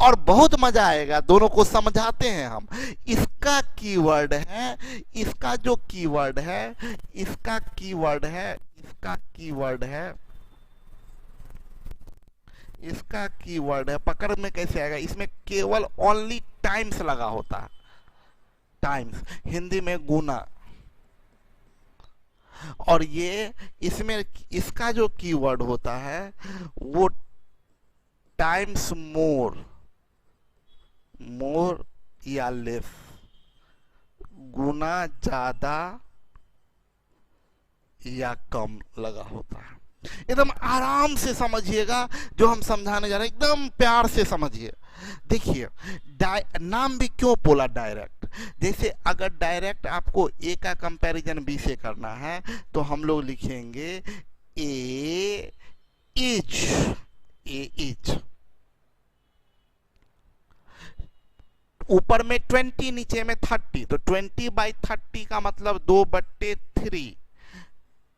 और बहुत मजा आएगा। दोनों को समझाते हैं हम। इसका कीवर्ड है, इसका जो कीवर्ड है, इसका कीवर्ड है, इसका कीवर्ड है, इसका कीवर्ड है, पकड़ में कैसे आएगा, इसमें केवल ओनली टाइम्स लगा होता है, टाइम्स, हिंदी में गुना। और ये इसमें इसका जो कीवर्ड होता है वो टाइम्स मोर, मोर या लेस, गुना ज्यादा या कम लगा होता है। एकदम आराम से समझिएगा जो हम समझाने जा रहे हैं, एकदम प्यार से समझिए। देखिए, नाम भी क्यों बोला डायरेक्ट, जैसे अगर डायरेक्ट आपको ए का कंपैरिजन बी से करना है तो हम लोग लिखेंगे ए इज, ऊपर में 20 नीचे में 30, तो 20/30 का मतलब 2/3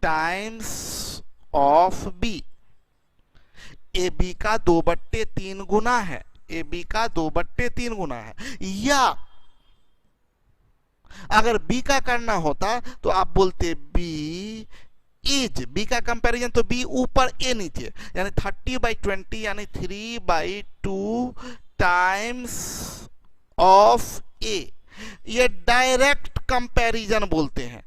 times of B. A B का 2/3 गुना है, ए बी का 2/3 गुना है। या अगर बी का करना होता तो आप बोलते बी इज, बी का कंपैरिजन तो बी ऊपर ए नीचे, यानी 30/20 यानी 3/2 टाइम्स ऑफ ए। ये डायरेक्ट कंपैरिजन बोलते हैं।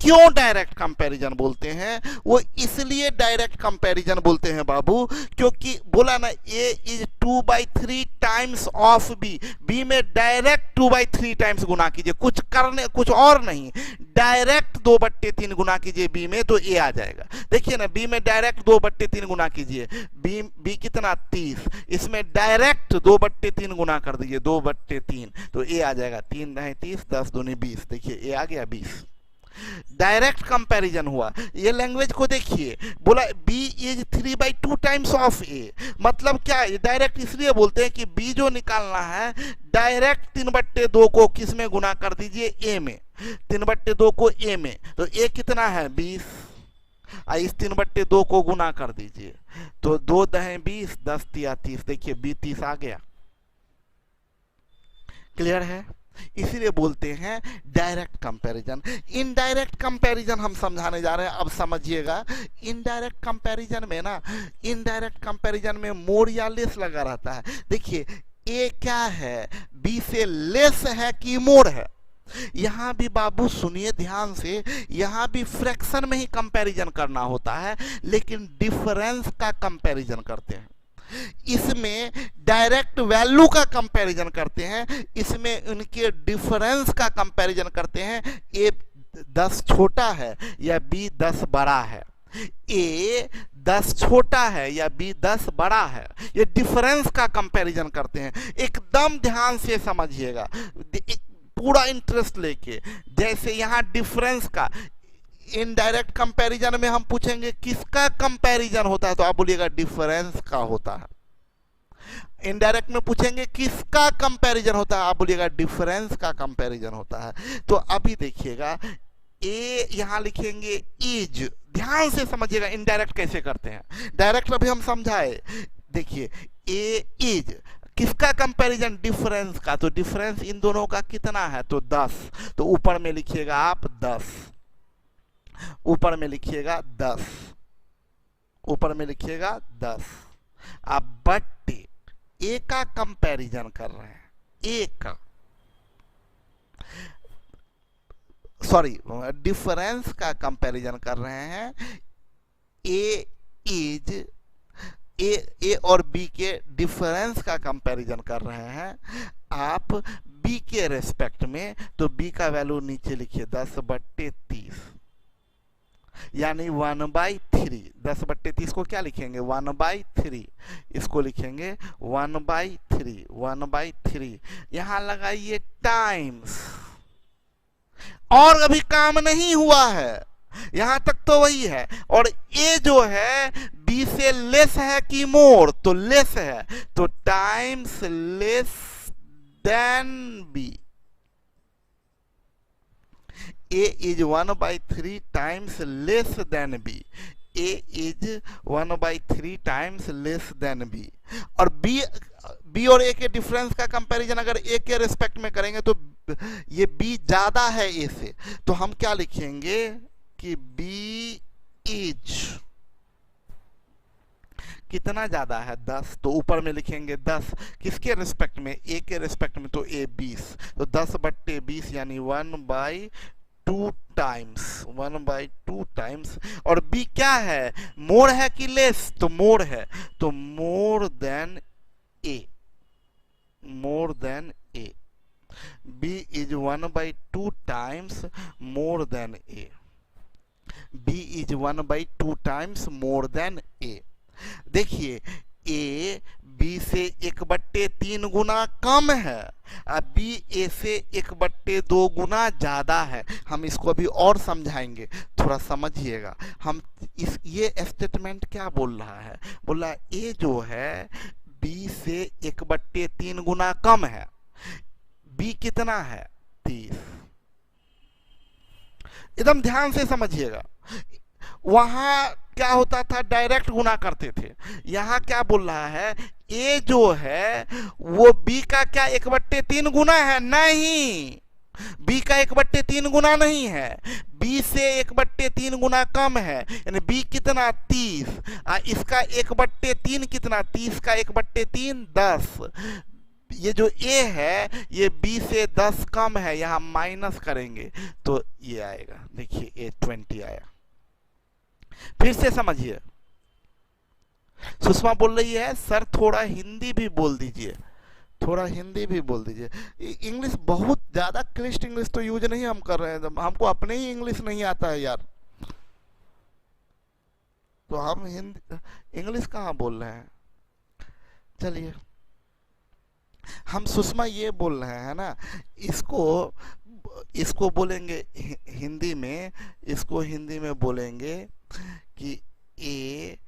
क्यों डायरेक्ट कंपैरिजन बोलते हैं? वो इसलिए डायरेक्ट कंपैरिजन बोलते हैं बाबू, क्योंकि बोला ना A is 2/3 times of B, B में डायरेक्ट 2/3 टाइम्स गुना कीजिए, कुछ और नहीं, डायरेक्ट 2/3 गुना कीजिए बी में तो ए आ जाएगा। देखिए ना, बी में डायरेक्ट 2/3 गुना कीजिए, बी कितना 30, इसमें डायरेक्ट 2/3 गुना कर दीजिए 2/3 तो ए आ जाएगा 3 × 30 10 दूनी 20, देखिए ए आ गया 20। डायरेक्ट कंपैरिजन हुआ। ये लैंग्वेज को देखिए, बोला b is 3/2 times of a, मतलब क्या है, डायरेक्ट इसलिए बोलते हैं कि b जो निकालना है डायरेक्ट 3/2 को किस में गुना कर दीजिए, a में, 3/2 को a में, तो a कितना है 20, इस 3/2 को गुना कर दीजिए तो 2 × 20 10 × 30, देखिए 20 आ गया। क्लियर है? इसीलिए बोलते हैं डायरेक्ट कंपैरिजन। इनडायरेक्ट कंपैरिजन हम समझाने जा रहे हैं, अब समझिएगा। इनडायरेक्ट कंपैरिजन में ना, इनडायरेक्ट कंपैरिजन में मोर या लेस लगा रहता है। देखिए, ए क्या है, बी से लेस है कि मोर है, यहां भी बाबू सुनिए ध्यान से, यहां भी फ्रैक्शन में ही कंपैरिजन करना होता है, लेकिन डिफरेंस का कंपैरिजन करते हैं। इसमें डायरेक्ट वैल्यू का कंपैरिजन करते हैं, इसमें उनके डिफरेंस का कंपैरिजन करते हैं। ए 10 छोटा है या बी 10 बड़ा है, ए 10 छोटा है या बी 10 बड़ा है, ये डिफरेंस का कंपैरिजन करते हैं। एकदम ध्यान से समझिएगा, पूरा इंटरेस्ट लेके। जैसे यहां डिफरेंस का, इनडायरेक्ट कंपैरिजन में हम पूछेंगे किसका कंपैरिजन होता है, तो आप बोलिएगा डिफरेंस का होता है। इनडायरेक्ट में पूछेंगे किसका कंपैरिजन होता है, आप बोलिएगा डिफरेंस का कंपैरिजन होता है। तो अभी देखिएगा, ए यहां लिखेंगे इज, ध्यान से समझिएगा इनडायरेक्ट कैसे करते हैं। डायरेक्ट अभी हम समझाए, देखिए ए इज किसका कंपैरिजन, डिफरेंस का। तो डिफरेंस इन दोनों का कितना है, तो 10। तो ऊपर में लिखिएगा आप 10, ऊपर में लिखिएगा 10, ऊपर में लिखिएगा 10। आप बट ए का कंपैरिजन कर रहे हैं, ए का, सॉरी डिफरेंस का कंपैरिजन कर रहे हैं। ए इज, ए और बी के डिफरेंस का कंपैरिजन कर रहे हैं आप बी के रेस्पेक्ट में। तो बी का वैल्यू नीचे लिखिए 10/30, यानी 1/3। 10/30 को क्या लिखेंगे, 1/3। इसको लिखेंगे 1/3, 1/3। यहां लगाइए टाइम्स, और अभी काम नहीं हुआ है, यहां तक तो वही है। और ए जो है बी से लेस है कि मोर, तो लेस है, तो times less than B. A is 1/3 times less than B, A is 1/3 times less than B. और बी और ए के डिफरेंस का कंपैरिजन अगर ए के रिस्पेक्ट में करेंगे तो ये बी ज्यादा है ए से, तो हम क्या लिखेंगे कि बी इज कितना ज्यादा है, 10। तो ऊपर में लिखेंगे 10, किसके रिस्पेक्ट में, ए के रिस्पेक्ट में, तो ए 20। तो 10/20 यानी 1/2 टाइम्स, 1/2 टाइम्स। और बी क्या है, मोर है कि लेस, तो मोर है, तो more than A, more than A. B is 1/2 times more than A, B is 1/2 times more than A. देखिए ए बी से 1/3 गुना कम है, अब बी ए से 1/2 गुना ज्यादा है। हम इसको अभी और समझाएंगे, थोड़ा समझिएगा। हम ये स्टेटमेंट क्या बोल रहा है, बोल रहा है ए जो है बी से 1/3 गुना कम है, बी कितना है, 30। एकदम ध्यान से समझिएगा, वहां क्या होता था, डायरेक्ट गुना करते थे। यहां क्या बोल रहा है, ए जो है वो बी का क्या 1/3 गुना है, नहीं, बी का 1/3 गुना नहीं है, बी से 1/3 गुना कम है, यानी बी कितना, 30। इसका 1/3 कितना, 30 का 1/3 10। ये जो ए है ये बी से 10 कम है, यहां माइनस करेंगे तो ये आएगा, देखिए ए 20 आया। फिर से समझिए, सुषमा बोल रही है सर थोड़ा हिंदी भी बोल दीजिए, थोड़ा हिंदी भी बोल दीजिए। इंग्लिश बहुत ज्यादा क्लिष्ट इंग्लिश तो यूज नहीं हम कर रहे हैं, हमको अपने ही इंग्लिश नहीं आता है यार, तो हम हिंदी इंग्लिश कहाँ बोल रहे हैं। चलिए हम सुषमा ये बोल रहे हैं ना, इसको बोलेंगे हिंदी में, इसको हिंदी में बोलेंगे कि ए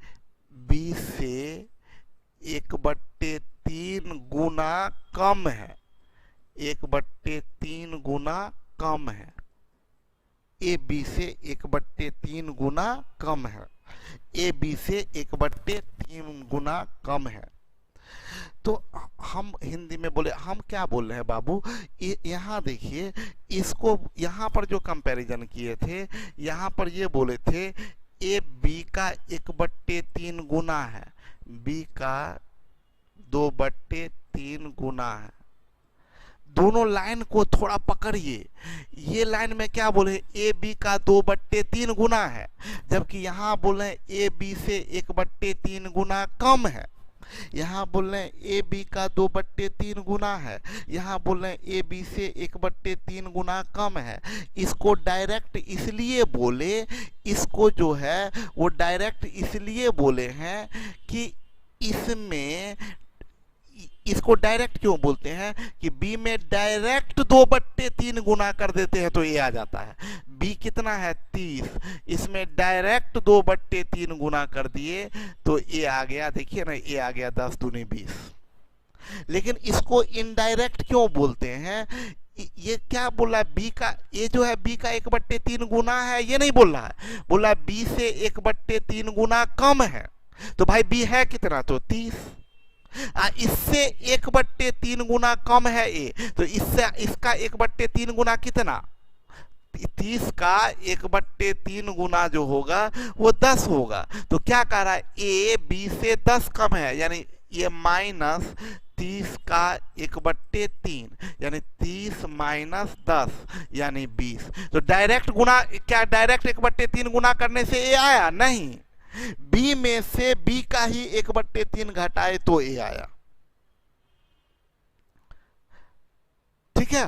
बी से 1/3 गुना कम है, 1/3 गुना कम है, ए बी से 1/3 गुना कम है, ए बी से 1/3 गुना कम है। तो हम हिंदी में बोले, हम क्या बोल रहे हैं बाबू, यहाँ देखिए, इसको यहाँ पर जो कंपैरिजन किए थे, यहाँ पर ये बोले थे ए बी का 1/3 गुना है, बी का 2/3 गुना है। दोनों लाइन को थोड़ा पकड़िए। ये लाइन में क्या बोले, ए बी का 2/3 गुना है, जबकि यहाँ बोले ए बी से 1/3 गुना कम है। यहाँ बोल रहे हैं ए बी का 2/3 गुना है, यहाँ बोल रहे हैं ए बी से 1/3 गुना कम है। इसको डायरेक्ट इसलिए बोले, इसको जो है वो डायरेक्ट इसलिए बोले हैं कि इसमें, इसको डायरेक्ट क्यों बोलते हैं कि बी में डायरेक्ट 2/3 गुना कर देते हैं तो ए आ जाता है। बी कितना है 30, इसमें डायरेक्ट 2/3 गुना कर दिए तो ए आ गया, देखिए ना ए आ गया 10 दूनी 20। लेकिन इसको इनडायरेक्ट क्यों बोलते हैं, ये क्या बोला है, बी का, ये जो है बी का 1/3 गुना है, ये नहीं बोल रहा है, बोला बी से 1/3 गुना कम है। तो भाई बी है कितना, तो 30। इससे 1/3 गुना कम है ए, तो इससे इसका 1/3 गुना कितना, 30 का 1/3 गुना जो होगा वो 10 होगा। तो क्या कह रहा है, ए बी से 10 कम है, यानी ये माइनस 30 का 1/3, यानी 30 माइनस 10 यानी 20। तो डायरेक्ट गुना, क्या डायरेक्ट 1/3 गुना करने से ए आया, नहीं, बी में से बी का ही 1/3 घटाए तो ए आया। ठीक है,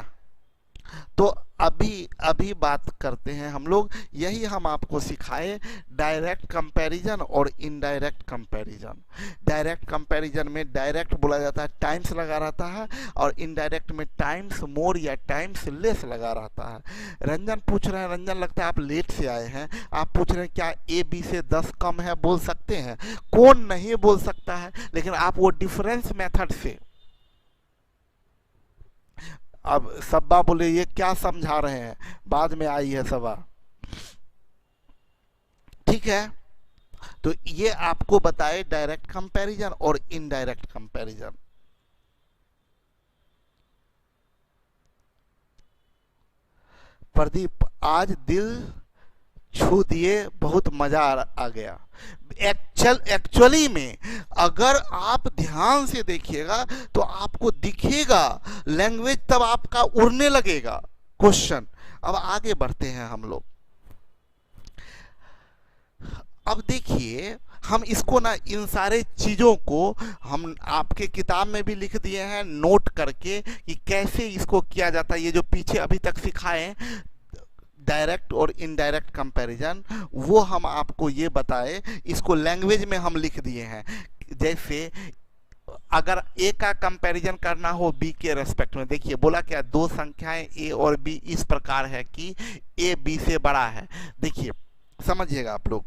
तो अभी बात करते हैं हम लोग, यही हम आपको सिखाए डायरेक्ट कंपैरिजन और इनडायरेक्ट कंपैरिजन। डायरेक्ट कंपैरिजन में डायरेक्ट बोला जाता है टाइम्स लगा रहता है, और इनडायरेक्ट में टाइम्स मोर या टाइम्स लेस लगा रहता है। रंजन पूछ रहे हैं, रंजन लगता है आप लेट से आए हैं, आप पूछ रहे हैं क्या ए बी से 10 कम है, बोल सकते हैं, कौन नहीं बोल सकता है, लेकिन आप वो डिफरेंस मेथड से। अब सब्बा बोले ये क्या समझा रहे हैं, बाद में आई है सभा। ठीक है, तो ये आपको बताए डायरेक्ट कंपैरिजन और इनडायरेक्ट कंपैरिजन। प्रदीप आज दिल छू दिए, बहुत मजा आ गया। एक्चुअली में अगर आप ध्यान से देखिएगा तो आपको दिखेगा लैंग्वेज, तब आपका उड़ने लगेगा क्वेश्चन। अब आगे बढ़ते हैं हम लोग। अब देखिए, हम इसको ना, इन सारे चीज़ों को हम आपके किताब में भी लिख दिए हैं नोट करके कि कैसे इसको किया जाता है। ये जो पीछे अभी तक सिखाए डायरेक्ट और इनडायरेक्ट कंपैरिजन, वो हम आपको ये बताए, इसको लैंग्वेज में हम लिख दिए हैं। जैसे अगर ए का कंपैरिजन करना हो बी के रेस्पेक्ट में, देखिए बोला क्या, दो संख्याएं ए और बी इस प्रकार है कि ए बी से बड़ा है। देखिए समझिएगा आप लोग,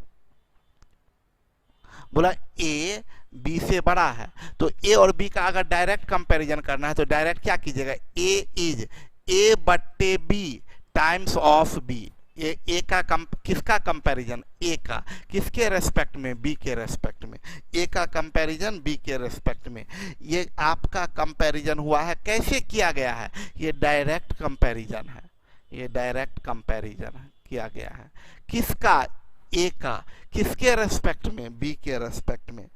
बोला ए बी से बड़ा है, तो ए और बी का अगर डायरेक्ट कंपैरिजन करना है तो डायरेक्ट क्या कीजिएगा, A is A/B times of B. A का किसका कंपैरिजन, ए का, किसके रेस्पेक्ट में, बी के रेस्पेक्ट में। ए का कंपैरिजन बी के रेस्पेक्ट में, ये आपका कंपैरिजन हुआ है। कैसे किया गया है, ये डायरेक्ट कंपैरिजन है, ये डायरेक्ट कंपैरिजन किया गया है। किसका, ए का, किसके रेस्पेक्ट में, बी के रेस्पेक्ट में।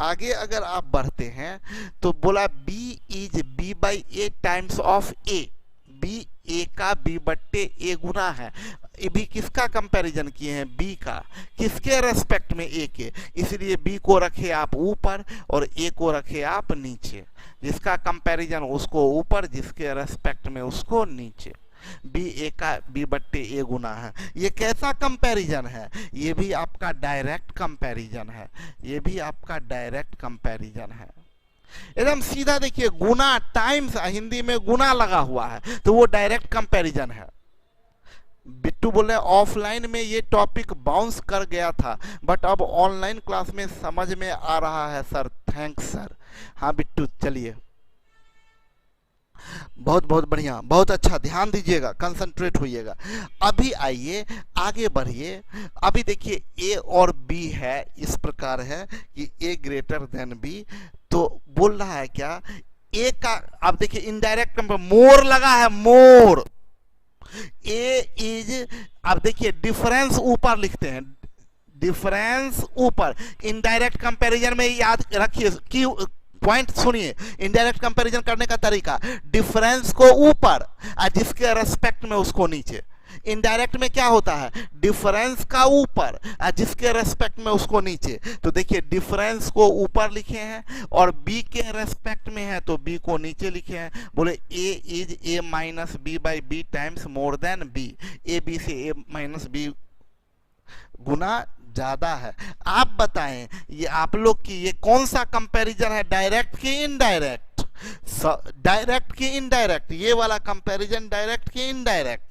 आगे अगर आप बढ़ते हैं तो बोला B is B/A times of A, B A का B/A गुना है। ये भी किसका कंपैरिजन किए हैं, बी का, किसके रेस्पेक्ट में, ए के, इसलिए बी को रखे आप ऊपर और ए को रखे आप नीचे। जिसका कंपैरिजन उसको ऊपर, जिसके रेस्पेक्ट में उसको नीचे। बी ए का B/A गुना है। ये कैसा कंपैरिजन है, ये भी आपका डायरेक्ट कंपैरिजन है, ये भी आपका डायरेक्ट कंपैरिजन है। एकदम सीधा देखिए, गुना टाइम्स, हिंदी में गुना लगा हुआ है तो वो डायरेक्ट कंपैरिजन है। बिट्टू बोले ऑफलाइन में ये टॉपिक बाउंस कर गया था, बट अब ऑनलाइन क्लास में समझ में आ रहा है सर, थैंक्स सर। हाँ बिट्टू, चलिए, बहुत बहुत बढ़िया, बहुत अच्छा, ध्यान दीजिएगा, कंसंट्रेट होइएगा। अभी आइए आगे बढ़िए। अभी देखिए ए और बी है, इस प्रकार है कि ए ग्रेटर देन बी, तो बोल रहा है क्या, ए का, अब देखिए इनडायरेक्ट मोर लगा है, मोर। ए इज, अब देखिए डिफरेंस ऊपर लिखते हैं, डिफरेंस ऊपर। इनडायरेक्ट कंपैरिजन में याद रखिए कि पॉइंट सुनिए, इनडायरेक्ट कंपैरिजन करने का तरीका, डिफरेंस को ऊपर और जिसके रेस्पेक्ट में उसको नीचे। इनडायरेक्ट में क्या होता है, डिफरेंस का ऊपर और जिसके रेस्पेक्ट में उसको नीचे। तो देखिए डिफरेंस को ऊपर लिखे हैं और बी के रेस्पेक्ट में है तो बी को नीचे लिखे हैं। बोले A is A minus B by B times more than B, A B से ए माइनस बी गुना ज्यादा है। आप बताएं ये आप लोग की ये कौन सा कंपैरिजन है, डायरेक्ट की इनडायरेक्ट? डायरेक्ट की इनडायरेक्ट, ये वाला कंपैरिजन डायरेक्ट की इनडायरेक्ट?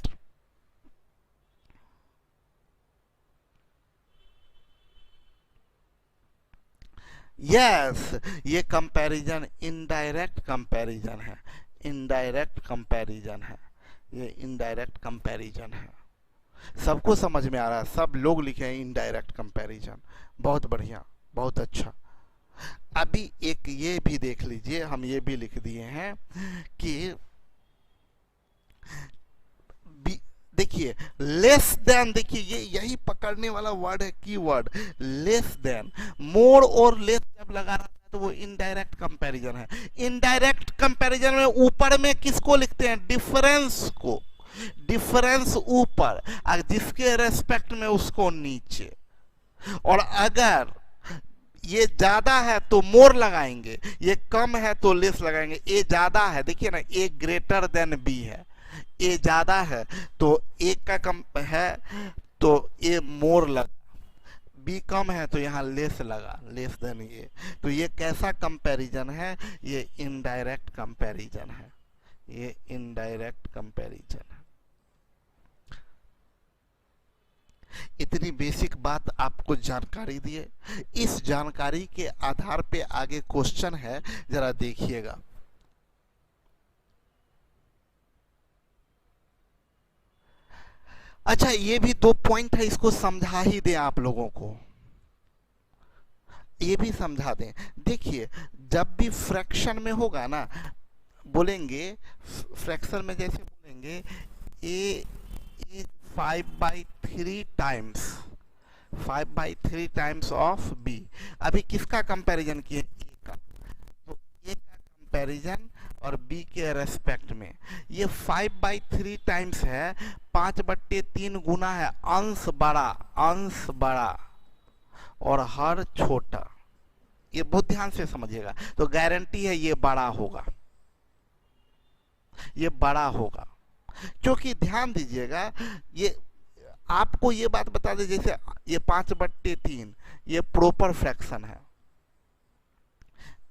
यस ये कंपैरिजन इनडायरेक्ट कंपैरिजन है, इनडायरेक्ट कंपैरिजन है, ये इनडायरेक्ट कंपैरिजन है। सबको समझ में आ रहा है, सब लोग लिखे हैं इनडायरेक्ट कंपैरिजन, बहुत बढ़िया, बहुत अच्छा। अभी एक ये भी देख लीजिए, हम ये भी लिख दिए हैं कि देखिए लेस देन, देखिए ये यही पकड़ने वाला वर्ड है, की वर्ड लेस देन। मोर और लेस जब लगा रहता है तो वो इनडायरेक्ट कंपैरिजन है। इनडायरेक्ट कंपैरिजन में ऊपर में किसको लिखते हैं, डिफरेंस को, डिफरेंस ऊपर और जिसके रेस्पेक्ट में उसको नीचे। और अगर ये ज्यादा है तो मोर लगाएंगे, ये कम है तो लेस लगाएंगे। ए ज्यादा है, देखिए ना, ए ग्रेटर देन बी है, ए ज्यादा है तो ए का कम है तो ए मोर लगा, बी कम है तो यहाँ लेस लगा, लेस देन ये। तो ये कैसा कंपैरिजन है, ये इनडायरेक्ट कंपैरिजन है, ये इनडायरेक्ट कंपैरिजन है। इतनी बेसिक बात आपको जानकारी दिए, इस जानकारी के आधार पे आगे क्वेश्चन है, जरा देखिएगा। अच्छा ये भी 2 पॉइंट है, इसको समझा ही दें आप लोगों को, ये भी समझा दें। देखिए जब भी फ्रैक्शन में होगा ना, बोलेंगे फ्रैक्शन में जैसे बोलेंगे A is 5/3 times, 5/3 times of B. अभी किसका कंपैरिजन किए, ए का, तो ए का कंपैरिजन और बी के रेस्पेक्ट में। ये 5/3 टाइम्स है, 5/3 गुना है, अंश बड़ा, अंश बड़ा और हर छोटा। ये बहुत ध्यान से समझिएगा, तो गारंटी है ये बड़ा होगा, ये बड़ा होगा। क्योंकि ध्यान दीजिएगा, ये आपको ये बात बता दे, जैसे ये 5/3 ये प्रॉपर फ्रैक्शन है,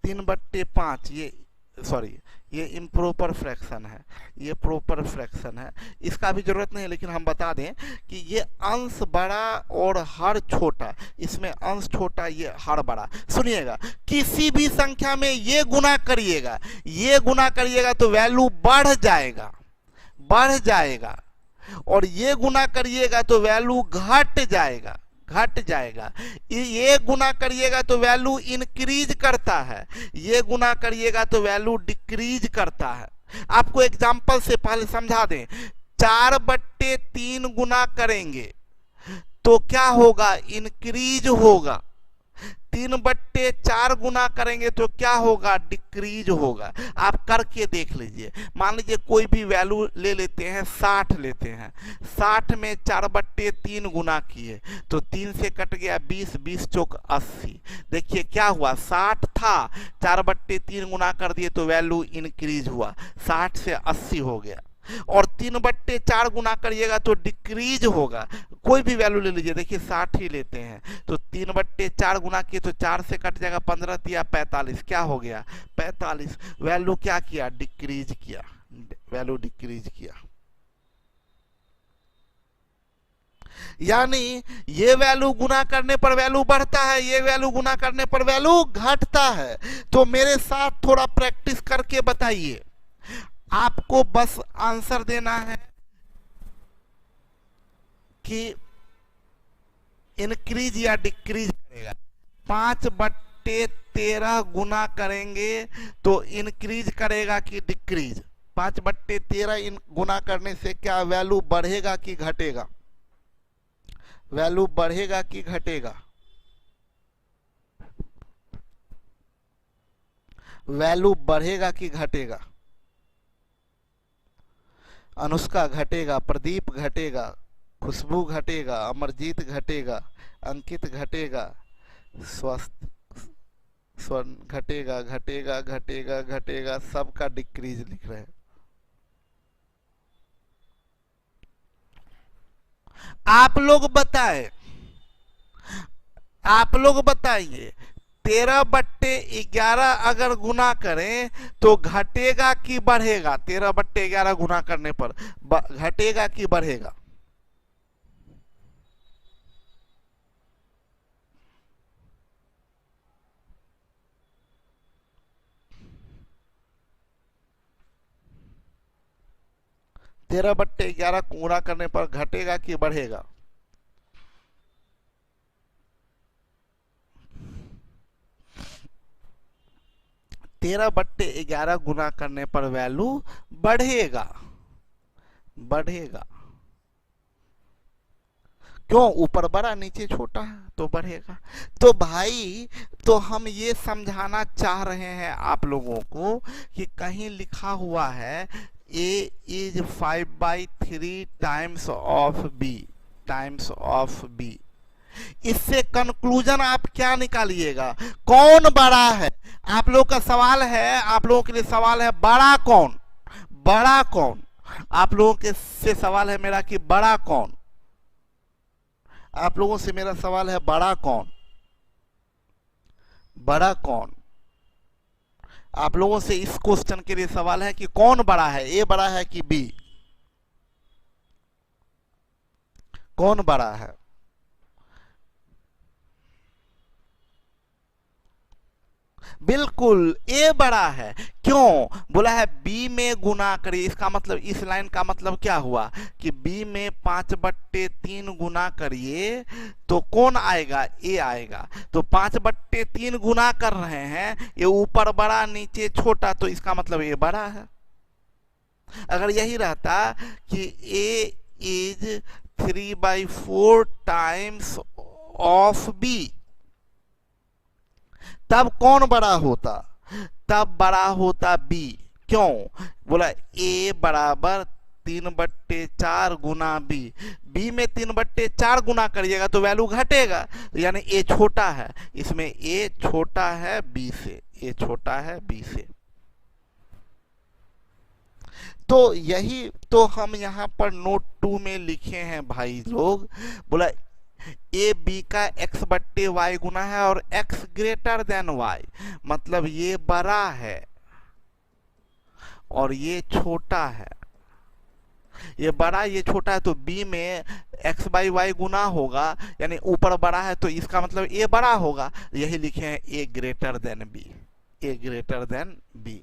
3/5 ये सॉरी ये इम्प्रॉपर फ्रैक्शन है, ये प्रॉपर फ्रैक्शन है, इसका भी जरूरत नहीं है, लेकिन हम बता दें कि ये अंश बड़ा और हर छोटा, इसमें अंश छोटा ये हर बड़ा। सुनिएगा, किसी भी संख्या में ये गुना करिएगा, ये गुना करिएगा तो वैल्यू बढ़ जाएगा, बढ़ जाएगा, और ये गुना करिएगा तो वैल्यू घट जाएगा, घट जाएगा। ये गुना करिएगा तो वैल्यू इंक्रीज करता है, ये गुना करिएगा तो वैल्यू डिक्रीज करता है। आपको एग्जांपल से पहले समझा दें, 4/3 गुना करेंगे तो क्या होगा, इंक्रीज होगा। 3/4 गुना करेंगे तो क्या होगा, डिक्रीज होगा। आप करके देख लीजिए। मान लीजिए कोई भी वैल्यू ले लेते हैं, 60 लेते हैं, 60 में 4/3 गुना किए तो 3 से कट गया 20, 20 चौक 80। देखिए क्या हुआ, 60 था, 4/3 गुना कर दिए तो वैल्यू इंक्रीज हुआ, 60 से 80 हो गया। और 3/4 गुना करिएगा तो डिक्रीज होगा। कोई भी वैल्यू ले लीजिए, देखिए 60 ही लेते हैं, तो 3/4 गुना किए तो 4 से कट जाएगा, 15 दिया 45, क्या हो गया 45। वैल्यू क्या किया, डिक्रीज किया, वैल्यू डिक्रीज किया। यानी ये वैल्यू गुना करने पर वैल्यू बढ़ता है, ये वैल्यू गुना करने पर वैल्यू घटता है। तो मेरे साथ थोड़ा प्रैक्टिस करके बताइए, आपको बस आंसर देना है कि इंक्रीज या डिक्रीज करेगा। 5/13 गुना करेंगे तो इंक्रीज करेगा कि डिक्रीज, 5/13 गुना करने से क्या वैल्यू बढ़ेगा कि घटेगा, वैल्यू बढ़ेगा कि घटेगा। वैल्यू बढ़ेगा कि घटेगा? अनुष्का घटेगा, प्रदीप घटेगा, खुशबू घटेगा, अमरजीत घटेगा, अंकित घटेगा, स्वस्थ स्वर्ण घटेगा, घटेगा घटेगा घटेगा, सबका डिक्रीज लिख रहे हैं। आप लोग बताएं, आप लोग बताइए 13/11 अगर गुना करें तो घटेगा कि बढ़ेगा? 13/11 गुना करने पर घटेगा कि बढ़ेगा? तेरह बट्टे 11 गुना करने पर घटेगा कि बढ़ेगा? तेरह बट्टे 11 गुना करने पर वैल्यू बढ़ेगा, बढ़ेगा। क्यों? ऊपर बड़ा नीचे छोटा है तो बढ़ेगा। तो भाई, तो हम ये समझाना चाह रहे हैं आप लोगों को कि कहीं लिखा हुआ है a is 5/3 times of b, times of b। इससे कंक्लूजन आप क्या निकालिएगा? कौन बड़ा है? आप लोग का सवाल है, आप लोगों के लिए सवाल है, बड़ा कौन? बड़ा कौन? आप लोगों के से सवाल है मेरा कि बड़ा कौन? आप लोगों से मेरा सवाल है, बड़ा कौन? बड़ा कौन? आप लोगों से इस क्वेश्चन के लिए सवाल है कि कौन बड़ा है, ए बड़ा है कि बी? कौन बड़ा है? बिल्कुल ए बड़ा है। क्यों? बोला है बी में गुना करिए। इसका मतलब, इस लाइन का मतलब क्या हुआ कि बी में 5/3 गुना करिए तो कौन आएगा? ए आएगा। तो 5/3 गुना कर रहे हैं, ये ऊपर बड़ा नीचे छोटा, तो इसका मतलब ए बड़ा है। अगर यही रहता कि A is 3/4 times of B, तब कौन बड़ा होता? तब बड़ा होता बी। क्यों? बोला ए बराबर 3/4 गुना बी। बी में 3/4 गुना करिएगा तो वैल्यू घटेगा, यानी ए छोटा है। इसमें ए छोटा है बी से, ए छोटा है बी से। तो यही तो हम यहाँ पर नोट 2 में लिखे हैं भाई लोग। बोला ए बी का x/y गुना है और x ग्रेटर देन y, मतलब ये बड़ा है और ये छोटा है। ये बड़ा ये छोटा है, तो b में x/y गुना होगा, यानी ऊपर बड़ा है तो इसका मतलब a बड़ा होगा। यही लिखे हैं a greater than b, a greater than b।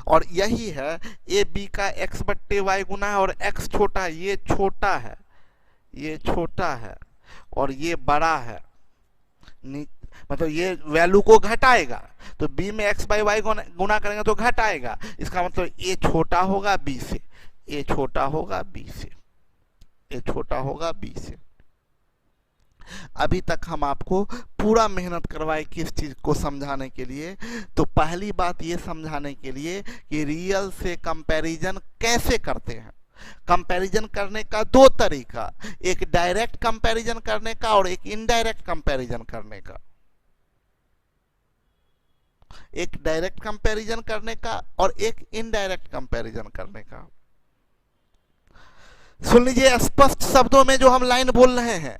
और यही है ए बी का x/y गुना है और x छोटा है, ये छोटा है, ये छोटा है और ये बड़ा है, मतलब ये वैल्यू को घटाएगा। तो b में x/y गुना करेंगे तो घटाएगा। इसका मतलब a छोटा होगा b से, a छोटा होगा b से, a छोटा होगा b से। अभी तक हम आपको पूरा मेहनत करवाए किस चीज को समझाने के लिए? तो पहली बात ये समझाने के लिए कि रियल से कंपैरिजन कैसे करते हैं। कंपैरिजन करने का दो तरीका, एक डायरेक्ट कंपैरिजन करने का और एक इनडायरेक्ट कंपैरिजन करने का। एक डायरेक्ट कंपैरिजन करने का और एक इनडायरेक्ट कंपैरिजन करने का। सुन लीजिए स्पष्ट शब्दों में जो हम लाइन बोल रहे हैं।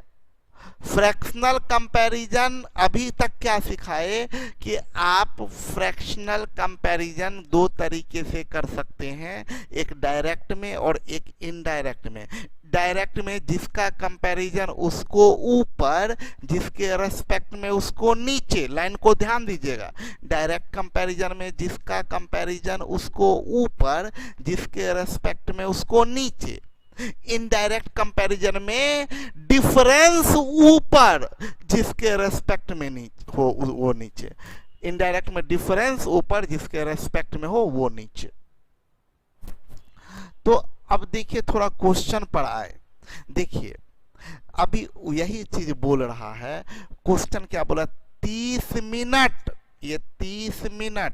फ्रैक्शनल कंपैरिजन अभी तक क्या सिखाए कि आप फ्रैक्शनल कंपैरिजन दो तरीके से कर सकते हैं, एक डायरेक्ट में और एक इनडायरेक्ट में। डायरेक्ट में जिसका कंपैरिजन उसको ऊपर, जिसके रेस्पेक्ट में उसको नीचे। लाइन को ध्यान दीजिएगा। डायरेक्ट कंपैरिजन में जिसका कंपैरिजन उसको ऊपर, जिसके रेस्पेक्ट में उसको नीचे। इनडायरेक्ट कंपैरिजन में डिफरेंस ऊपर, जिसके रेस्पेक्ट में नीचे हो वो नीचे। इनडायरेक्ट में डिफरेंस ऊपर, जिसके रेस्पेक्ट में हो वो नीचे। तो अब देखिए थोड़ा क्वेश्चन पढ़ा है, देखिए अभी यही चीज बोल रहा है। क्वेश्चन क्या बोला? 30 मिनट, ये 30 मिनट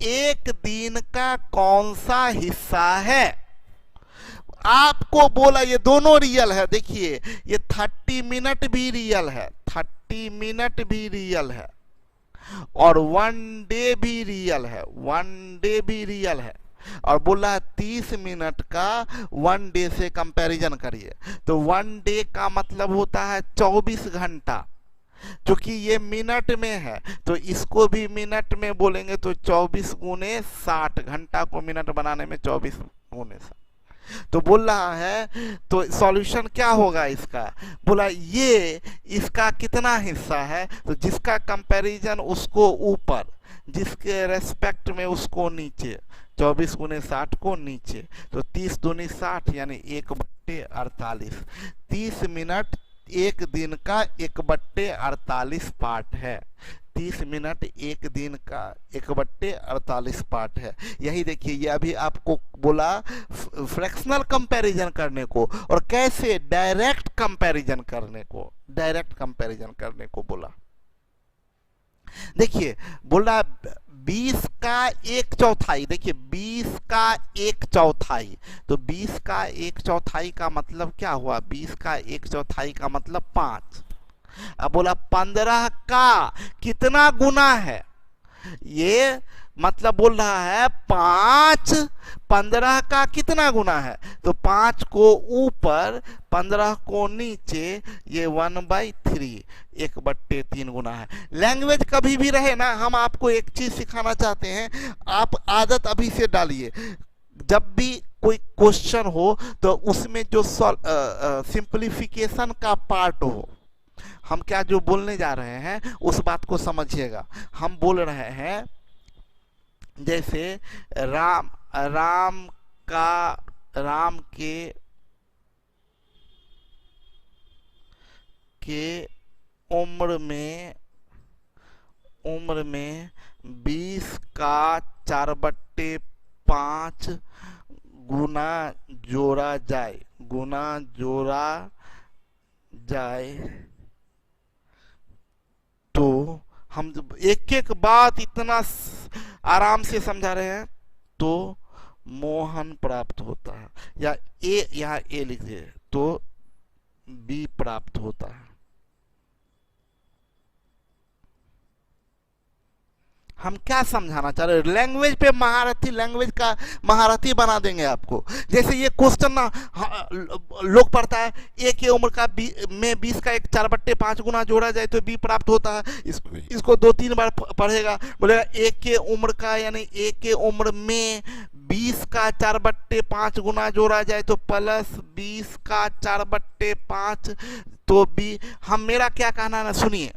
एक दिन का कौन सा हिस्सा है? आपको बोला ये दोनों रियल है। देखिए ये 30 मिनट भी रियल है, 30 मिनट भी रियल है, और 1 डे भी रियल है, 1 डे भी रियल है। और बोला 30 मिनट का 1 डे से कंपैरिजन करिए, तो 1 डे का मतलब होता है 24 घंटा। क्योंकि ये मिनट में है तो इसको भी मिनट में बोलेंगे, तो 24 गुने 60, घंटा को मिनट बनाने में 24 गुने 60। तो बोल रहा है तो सॉल्यूशन क्या होगा इसका? बोला ये इसका कितना हिस्सा है, तो जिसका कंपैरिजन उसको ऊपर, जिसके रेस्पेक्ट में उसको नीचे, 24 गुने 60 को नीचे, तो 30 दूनी 60 यानी 1/48। 30 मिनट एक दिन का 1/48 पार्ट है। 30 मिनट एक दिन का 1/48 पार्ट है। यही देखिए ये अभी आपको बोला फ्रैक्शनल कंपैरिजन करने को, और कैसे डायरेक्ट कंपैरिजन करने को, डायरेक्ट कंपैरिजन करने को बोला। देखिए बोला 20 का 1/4, देखिए 20 का 1/4, तो 20 का 1/4 का मतलब क्या हुआ? 20 का 1/4 का मतलब 5। अब बोला 15 का कितना गुना है? ये मतलब बोल रहा है 5 15 का कितना गुना है, तो 5 को ऊपर 15 को नीचे, ये 1/3 1/3 गुना है। लैंग्वेज कभी भी रहे ना, हम आपको एक चीज सिखाना चाहते हैं, आप आदत अभी से डालिए। जब भी कोई क्वेश्चन हो तो उसमें जो सिंप्लीफिकेशन का पार्ट हो, हम क्या जो बोलने जा रहे हैं उस बात को समझिएगा। हम बोल रहे हैं जैसे राम के उम्र में 20 का 4/5 गुना जोड़ा जाए, तो हम एक एक बात इतना आराम से समझा रहे हैं, तो मोहन प्राप्त होता है, या ए, यहाँ ए लिख दे तो बी प्राप्त होता है। हम क्या समझाना चाह रहे हैं? लैंग्वेज पे महारथी, लैंग्वेज का महारथी बना देंगे आपको। जैसे ये क्वेश्चन ना लोग पढ़ता है, ए के उम्र का में 20 का 4/5 गुना जोड़ा जाए तो बी प्राप्त होता है। इसको 2-3 बार पढ़ेगा, बोलेगा ए के उम्र का, यानी ए के उम्र में 20 का 4/5 गुना जोड़ा जाए तो प्लस 20 का 4/5 तो बी। हम मेरा क्या कहना है ना, सुनिए,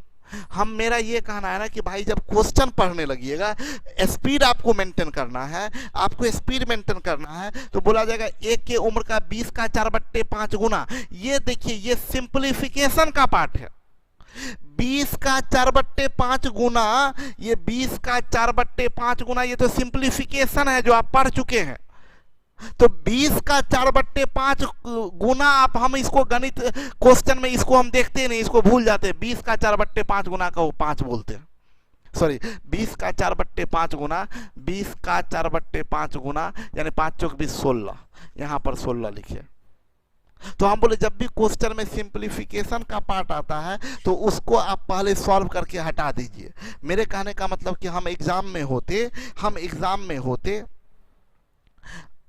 मेरा ये कहना है ना कि भाई जब क्वेश्चन पढ़ने लगिएगा, स्पीड आपको मेंटेन करना है, आपको स्पीड मेंटेन करना है, तो बोला जाएगा एक के उम्र का 20 का 4/5 गुना। ये देखिए ये सिंप्लीफिकेशन का पार्ट है। 20 का 4/5 गुना, ये 20 का 4/5 गुना, ये तो सिंप्लीफिकेशन है जो आप पढ़ चुके हैं। तो 20 का 4/5 गुना, आप हम इसको गणित क्वेश्चन में इसको हम देखते नहीं, इसको भूल जाते हैं। 20 का 4/5 गुना का वो 5 बोलते हैं, सॉरी 20 का 4/5 गुना, 20 का 4/5 गुना यानी 5 चौक 20 16, यहां पर 16 लिखिए। तो हम बोले जब भी क्वेश्चन में सिंप्लीफिकेशन का पार्ट आता है तो उसको आप पहले सॉल्व करके हटा दीजिए। मेरे कहने का मतलब कि हम एग्जाम में होते,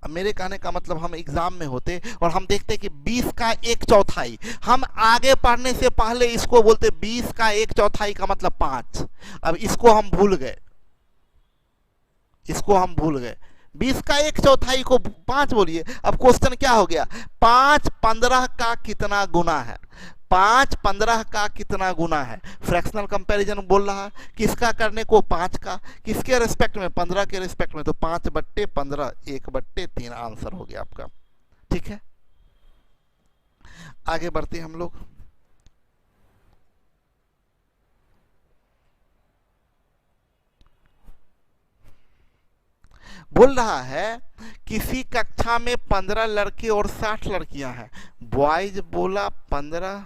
मेरे कहने का मतलब हम एग्जाम में होते और हम देखते कि 20 का 1/4, हम आगे पढ़ने से पहले इसको बोलते 20 का 1/4 का मतलब 5। अब इसको हम भूल गए, 20 का 1/4 को 5 बोलिए। अब क्वेश्चन क्या हो गया? 5 15 का कितना गुना है? 5 15 का कितना गुना है? फ्रैक्शनल कंपैरिजन बोल रहा है, किसका करने को? 5 का। किसके रिस्पेक्ट में? 15 के रिस्पेक्ट में, तो 5/15 1/3 आंसर हो गया आपका। ठीक है, आगे बढ़ते हैं हम लोग। बोल रहा है किसी कक्षा में 15 लड़के और 60 लड़कियां हैं। बॉयज बोला 15,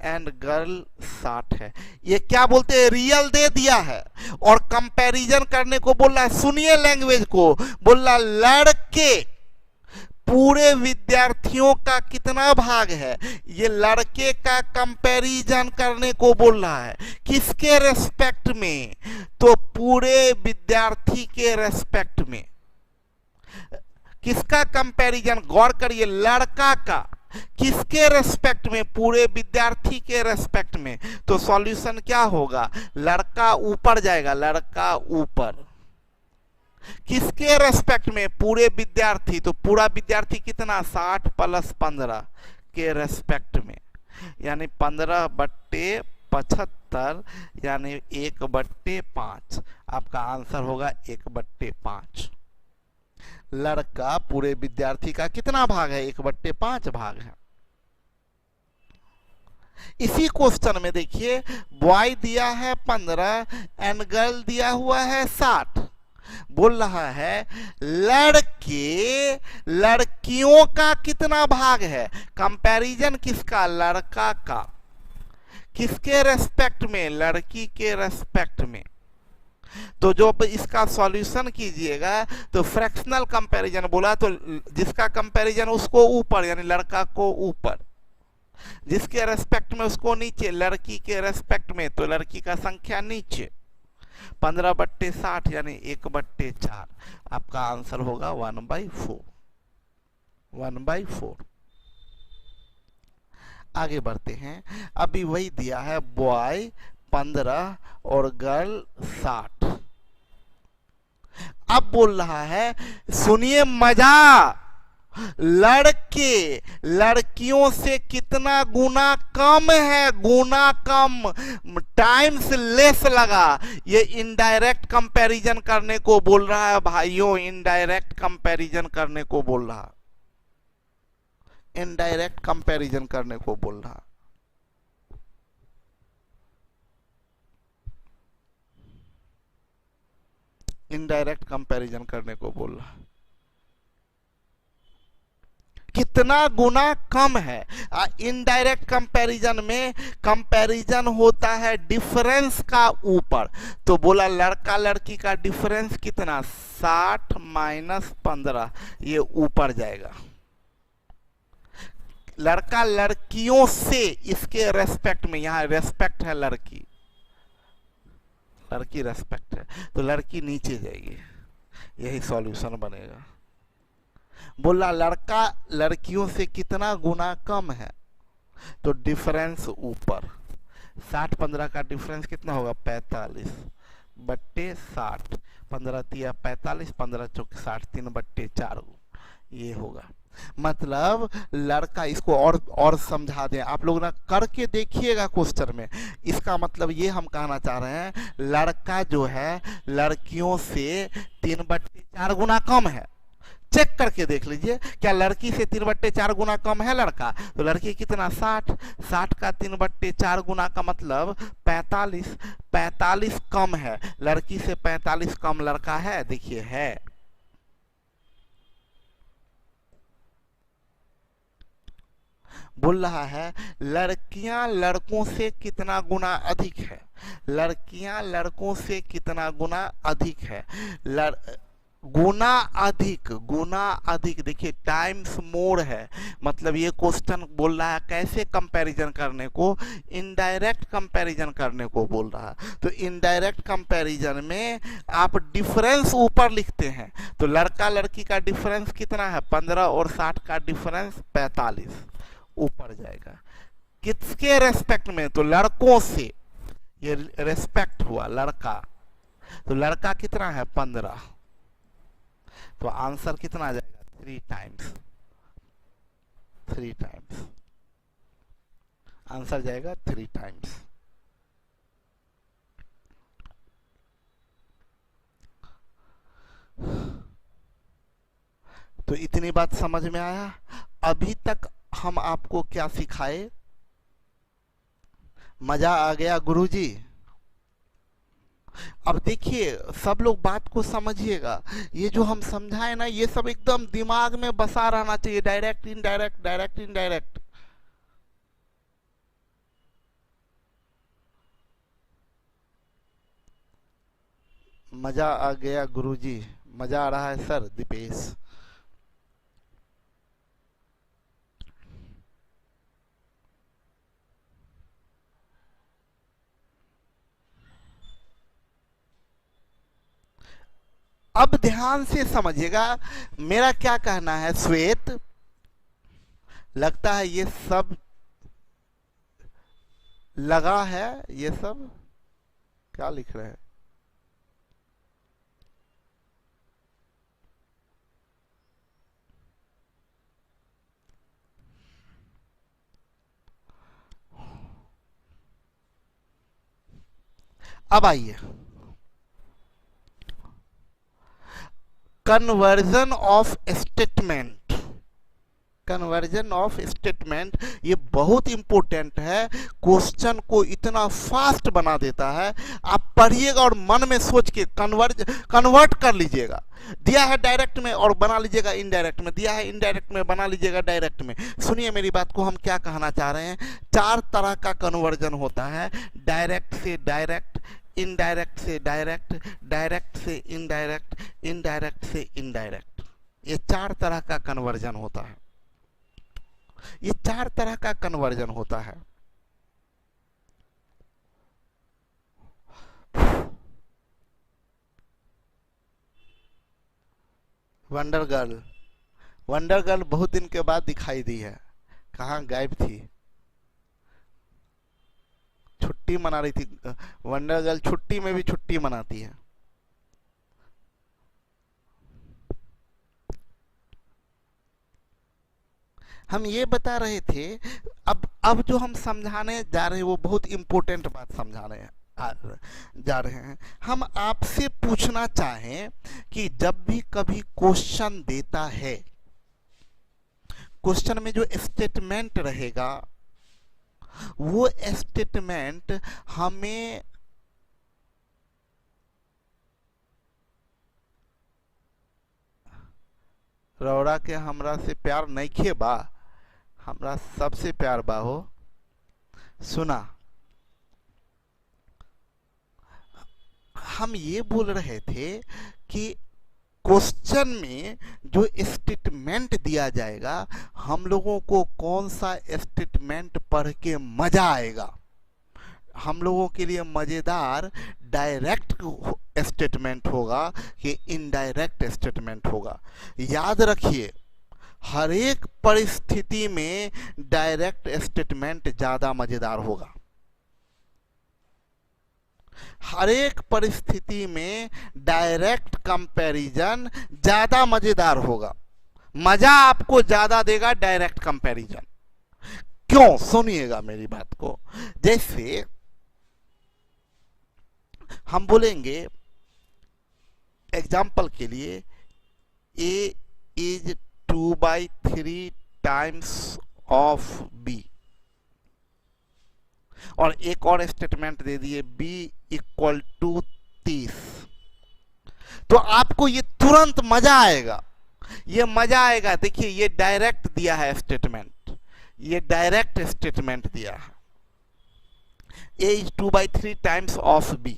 एंड गर्ल 60 है। ये क्या बोलते हैं, रियल दे दिया है और कंपैरिजन करने को बोल रहा है। सुनिए लैंग्वेज को, बोल रहा लड़के पूरे विद्यार्थियों का कितना भाग है, ये लड़के का कंपैरिजन करने को बोल रहा है। किसके रेस्पेक्ट में, तो पूरे विद्यार्थी के रेस्पेक्ट में। किसका कंपैरिजन, गौर करिए, लड़का का किसके रेस्पेक्ट में, पूरे विद्यार्थी के रेस्पेक्ट में। तो सॉल्यूशन क्या होगा, लड़का ऊपर जाएगा, लड़का ऊपर। किसके रेस्पेक्ट में, पूरे विद्यार्थी, तो पूरा विद्यार्थी कितना, 60 + 15 के रेस्पेक्ट में, यानी 15/75 यानी 1/5। आपका आंसर होगा 1/5। लड़का पूरे विद्यार्थी का कितना भाग है, 1/5 भाग है। इसी क्वेश्चन में देखिए, बॉय दिया है 15 एंड गर्ल दिया हुआ है 60। बोल रहा है लड़के लड़कियों का कितना भाग है, कंपैरिजन किसका, लड़का का। किसके रेस्पेक्ट में, लड़की के रेस्पेक्ट में। तो जो इसका सॉल्यूशन कीजिएगा तो फ्रैक्शनल कंपैरिजन बोला, तो जिसका कंपैरिजन उसको ऊपर, यानी लड़का को ऊपर, जिसके रेस्पेक्ट में उसको नीचे, लड़की के रेस्पेक्ट में तो लड़की का संख्या नीचे। 15/60 यानी 1/4। आपका आंसर होगा 1/4। 1/4। आगे बढ़ते हैं। अभी वही दिया है, बॉय 15 और गर्ल 60। अब बोल रहा है, सुनिए मजा, लड़के लड़कियों से कितना गुना कम है, गुना कम, टाइम्स लेस लगा। ये इनडायरेक्ट कंपैरिजन करने को बोल रहा है भाइयों, इनडायरेक्ट कंपैरिजन करने को बोल रहा, इनडायरेक्ट कंपैरिजन करने को बोल रहा। इनडायरेक्ट कंपैरिजन करने को बोल रहा, कितना गुना कम है। इनडायरेक्ट कंपैरिजन में कंपैरिजन होता है डिफरेंस का ऊपर। तो बोला लड़का लड़की का डिफरेंस कितना, 60 - 15, ये ऊपर जाएगा। लड़का लड़कियों से, इसके रेस्पेक्ट में, यहां रेस्पेक्ट है लड़की, लड़की रेस्पेक्ट है, तो लड़की नीचे जाएगी। यही सॉल्यूशन बनेगा। बोला लड़का लड़कियों से कितना गुना कम है, तो डिफरेंस ऊपर। 60-15 का डिफरेंस कितना होगा, 45/60। 15 × 45, 15 × 4 60, 3/4 ये होगा। मतलब लड़का, इसको और समझा दें आप लोग ना, करके देखिएगा क्वेश्चन में। इसका मतलब ये हम कहना चाह रहे हैं, लड़का जो है लड़कियों से 3/4 गुना कम है। चेक करके देख लीजिए, क्या लड़की से 3/4 गुना कम है लड़का, तो लड़की कितना, 60। 60 का 3/4 गुना का मतलब 45। 45 कम है, लड़की से 45 कम लड़का है, देखिए है। बोल रहा है लड़कियां लड़कों से कितना गुना अधिक है, लड़कियां लड़कों से कितना गुना अधिक है, गुना अधिक, गुना अधिक। देखिए टाइम्स मोर है, मतलब ये क्वेश्चन बोल रहा है कैसे कंपैरिजन करने को, इनडायरेक्ट कंपैरिजन करने को बोल रहा है। तो इनडायरेक्ट कंपैरिजन में आप डिफरेंस ऊपर लिखते हैं, तो लड़का लड़की का डिफरेंस कितना है, 15 और 60 का डिफरेंस 45, ऊपर जाएगा। किसके रेस्पेक्ट में, तो लड़कों से, ये रेस्पेक्ट हुआ लड़का, तो लड़का कितना है, 15, तो आंसर कितना आ जाएगा, 3 टाइम्स। 3 टाइम्स आंसर जाएगा, 3 टाइम्स। तो इतनी बात समझ में आया। अभी तक हम आपको क्या सिखाए, मजा आ गया गुरुजी। अब देखिए सब लोग बात को समझिएगा, ये जो हम समझाए ना, ये सब एकदम दिमाग में बसा रहना चाहिए। Direct indirect, direct indirect. मजा आ गया गुरुजी। मजा आ रहा है सर दीपेश। अब ध्यान से समझिएगा मेरा क्या कहना है श्वेत। लगता है ये सब लगा है, ये सब क्या लिख रहे हैं? अब आइए, conversion of statement. Conversion of statement ये बहुत इंपॉर्टेंट है, क्वेश्चन को इतना फास्ट बना देता है। आप पढ़िएगा और मन में सोच के कन्वर्ट कर लीजिएगा। दिया है डायरेक्ट में और बना लीजिएगा इनडायरेक्ट में, दिया है इनडायरेक्ट में बना लीजिएगा डायरेक्ट में। सुनिए मेरी बात को, हम क्या कहना चाह रहे हैं। 4 तरह का कन्वर्जन होता है, डायरेक्ट से डायरेक्ट, इनडायरेक्ट से डायरेक्ट, डायरेक्ट से इनडायरेक्ट, इनडायरेक्ट से इनडायरेक्ट। ये 4 तरह का कन्वर्जन होता है। ये 4 तरह का कन्वर्जन होता है। वंडर गर्ल, वंडर गर्ल बहुत दिन के बाद दिखाई दी है। कहाँ गायब थी? छुट्टी मना रही थी। वंडर गर्ल छुट्टी में भी छुट्टी मनाती है। हम ये बता रहे थे, अब जो हम समझाने जा रहे हैं वो बहुत इंपॉर्टेंट बात समझाने जा रहे हैं। हम आपसे पूछना चाहें कि जब भी कभी क्वेश्चन देता है, क्वेश्चन में जो स्टेटमेंट रहेगा वो स्टेटमेंट हमें रौरा के हमरा से प्यार नइखे बा, हमरा सबसे प्यार बा हो। सुना, हम ये बोल रहे थे कि क्वेश्चन में जो स्टेटमेंट दिया जाएगा, हम लोगों को कौन सा स्टेटमेंट पढ़ के मजा आएगा। हम लोगों के लिए मजेदार डायरेक्ट स्टेटमेंट होगा कि इनडायरेक्ट स्टेटमेंट होगा। याद रखिए, हर एक परिस्थिति में डायरेक्ट स्टेटमेंट ज्यादा मजेदार होगा। हर एक परिस्थिति में डायरेक्ट कंपैरिजन ज्यादा मजेदार होगा। मजा आपको ज्यादा देगा डायरेक्ट कंपैरिजन। क्यों? सुनिएगा मेरी बात को। जैसे हम बोलेंगे एग्जाम्पल के लिए, a is 2/3 times of b, और एक और स्टेटमेंट दे दिए b इक्वल टू 30, तो आपको ये तुरंत मजा आएगा। ये मजा आएगा। देखिए ये डायरेक्ट दिया है स्टेटमेंट, ये डायरेक्ट स्टेटमेंट दिया है, a is 2/3 times of b।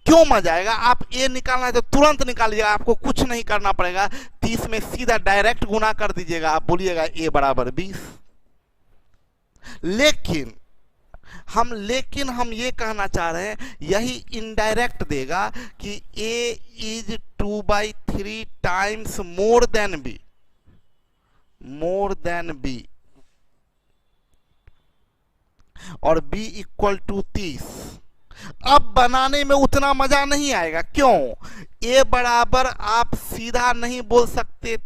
क्यों मजा आएगा? आप ए निकालना है तो तुरंत निकालिएगा, आपको कुछ नहीं करना पड़ेगा। 30 में सीधा डायरेक्ट गुना कर दीजिएगा, आप बोलिएगा ए बराबर 20। लेकिन हम ये कहना चाह रहे हैं, यही इनडायरेक्ट देगा कि A is 2/3 times more than B, more than B, और बी इक्वल टू 30। अब बनाने में उतना मजा नहीं आएगा। क्यों? ए बराबर आप सीधा नहीं बोल सकते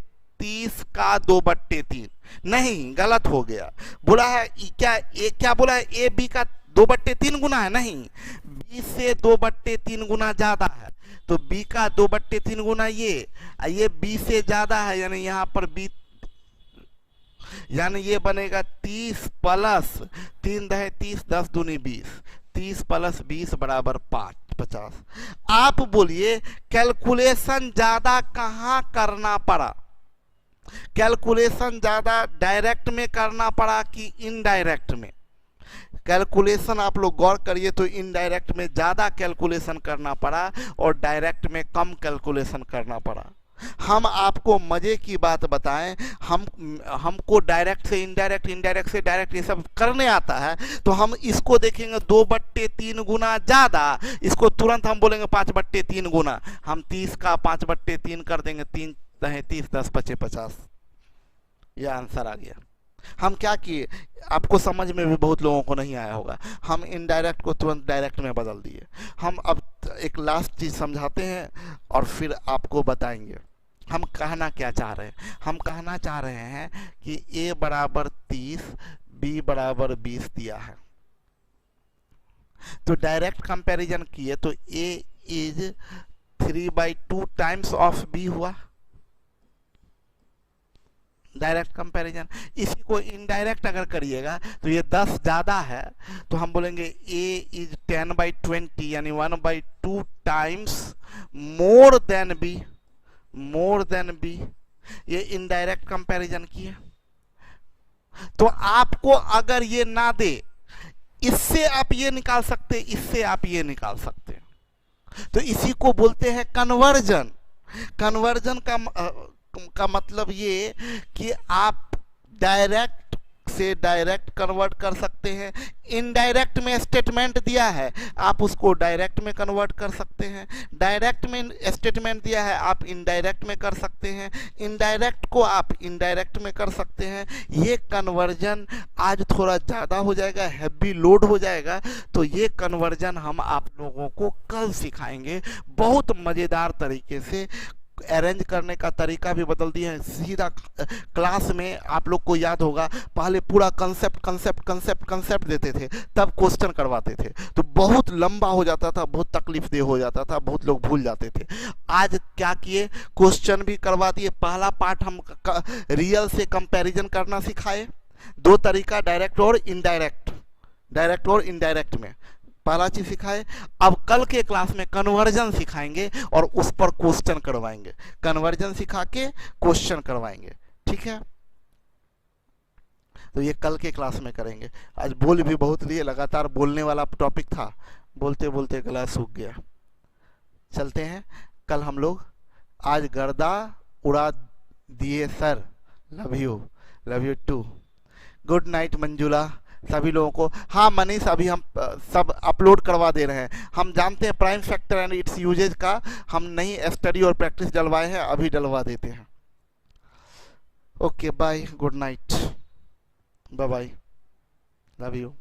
30 का 2/3, नहीं, गलत हो गया। बोला है क्या बोला है? ए बी का 2/3 गुना है, नहीं, बी से 2/3 गुना ज्यादा है, तो बी का 2/3 गुना ये बी से ज्यादा है, यानी यहाँ पर बी, यानी ये बनेगा 30 प्लस 3 दहे 30, 10 दूनी 20, 30 प्लस 20 बराबर 50। आप बोलिए कैलकुलेशन ज्यादा कहां करना पड़ा? कैलकुलेशन ज्यादा डायरेक्ट में करना पड़ा कि इनडायरेक्ट में? कैलकुलेशन आप लोग गौर करिए तो इनडायरेक्ट में ज़्यादा कैलकुलेशन करना पड़ा और डायरेक्ट में कम कैलकुलेशन करना पड़ा। हम आपको मजे की बात बताएं, हमको डायरेक्ट से इनडायरेक्ट, इनडायरेक्ट से डायरेक्ट ये सब करने आता है, तो हम इसको देखेंगे 2/3 गुना ज़्यादा, इसको तुरंत हम बोलेंगे 5/3 गुना। हम 30 का 5/3 कर देंगे, 3 30, 10 5 50, यह आंसर आ गया। हम क्या किए, आपको समझ में भी बहुत लोगों को नहीं आया होगा, हम इनडायरेक्ट को तुरंत डायरेक्ट में बदल दिए। हम अब एक लास्ट चीज़ समझाते हैं और फिर आपको बताएंगे हम कहना क्या चाह रहे हैं। हम कहना चाह रहे हैं कि a बराबर 30, b बराबर 20 दिया है, तो डायरेक्ट कंपैरिजन किए तो a is 3/2 times of b हुआ डायरेक्ट कंपैरिजन। इसी को इनडायरेक्ट अगर करिएगा तो ये 10 ज़्यादा है, तो हम बोलेंगे a इज 10/20 यानी 1/2 times more then b, more than b। ये इनडायरेक्ट कंपैरिजन किया। तो आपको अगर ये ना दे, इससे आप ये निकाल सकते, इससे आप ये निकाल सकते, तो इसी को बोलते हैं कन्वर्जन। कन्वर्जन का मतलब ये कि आप डायरेक्ट से डायरेक्ट कन्वर्ट कर सकते हैं। इनडायरेक्ट में स्टेटमेंट दिया है, आप उसको डायरेक्ट में कन्वर्ट कर सकते हैं। डायरेक्ट में स्टेटमेंट दिया है, आप इनडायरेक्ट में कर सकते हैं। इनडायरेक्ट को आप इनडायरेक्ट में कर सकते हैं। ये कन्वर्जन आज थोड़ा ज़्यादा हो जाएगा, हैवी लोड हो जाएगा, तो ये कन्वर्जन हम आप लोगों को कल सिखाएंगे बहुत मज़ेदार तरीके से। अरेंज करने का तरीका भी बदल दिया है। सीधा क्लास में आप लोग को याद होगा, पहले पूरा कंसेप्ट देते थे, तब क्वेश्चन करवाते थे, तो बहुत लंबा हो जाता था, बहुत तकलीफ दे हो जाता था, बहुत लोग भूल जाते थे। आज क्या किए, क्वेश्चन भी करवा दिए। पहला पार्ट हम रियल से कंपैरिजन करना सिखाए, 2 तरीका, डायरेक्ट और इनडायरेक्ट, डायरेक्ट और इनडायरेक्ट में पहला चीज सिखाए। अब कल के क्लास में कन्वर्जन सिखाएंगे और उस पर क्वेश्चन करवाएंगे। कन्वर्जन सिखा के क्वेश्चन करवाएंगे, ठीक है। तो ये कल के क्लास में करेंगे। आज बोल भी बहुत लिए, लगातार बोलने वाला टॉपिक था, बोलते बोलते गला सूख गया। चलते हैं, कल हम लोग, आज गर्दा उड़ा दिए sir. Love you too. Good night Manjula सभी लोगों को। हाँ मनीष, अभी हम सब अपलोड करवा दे रहे हैं। हम जानते हैं prime factor and its uses का, हम नहीं स्टडी और प्रैक्टिस डलवाए हैं, अभी डलवा देते हैं। Okay bye, good night, bye bye, love you.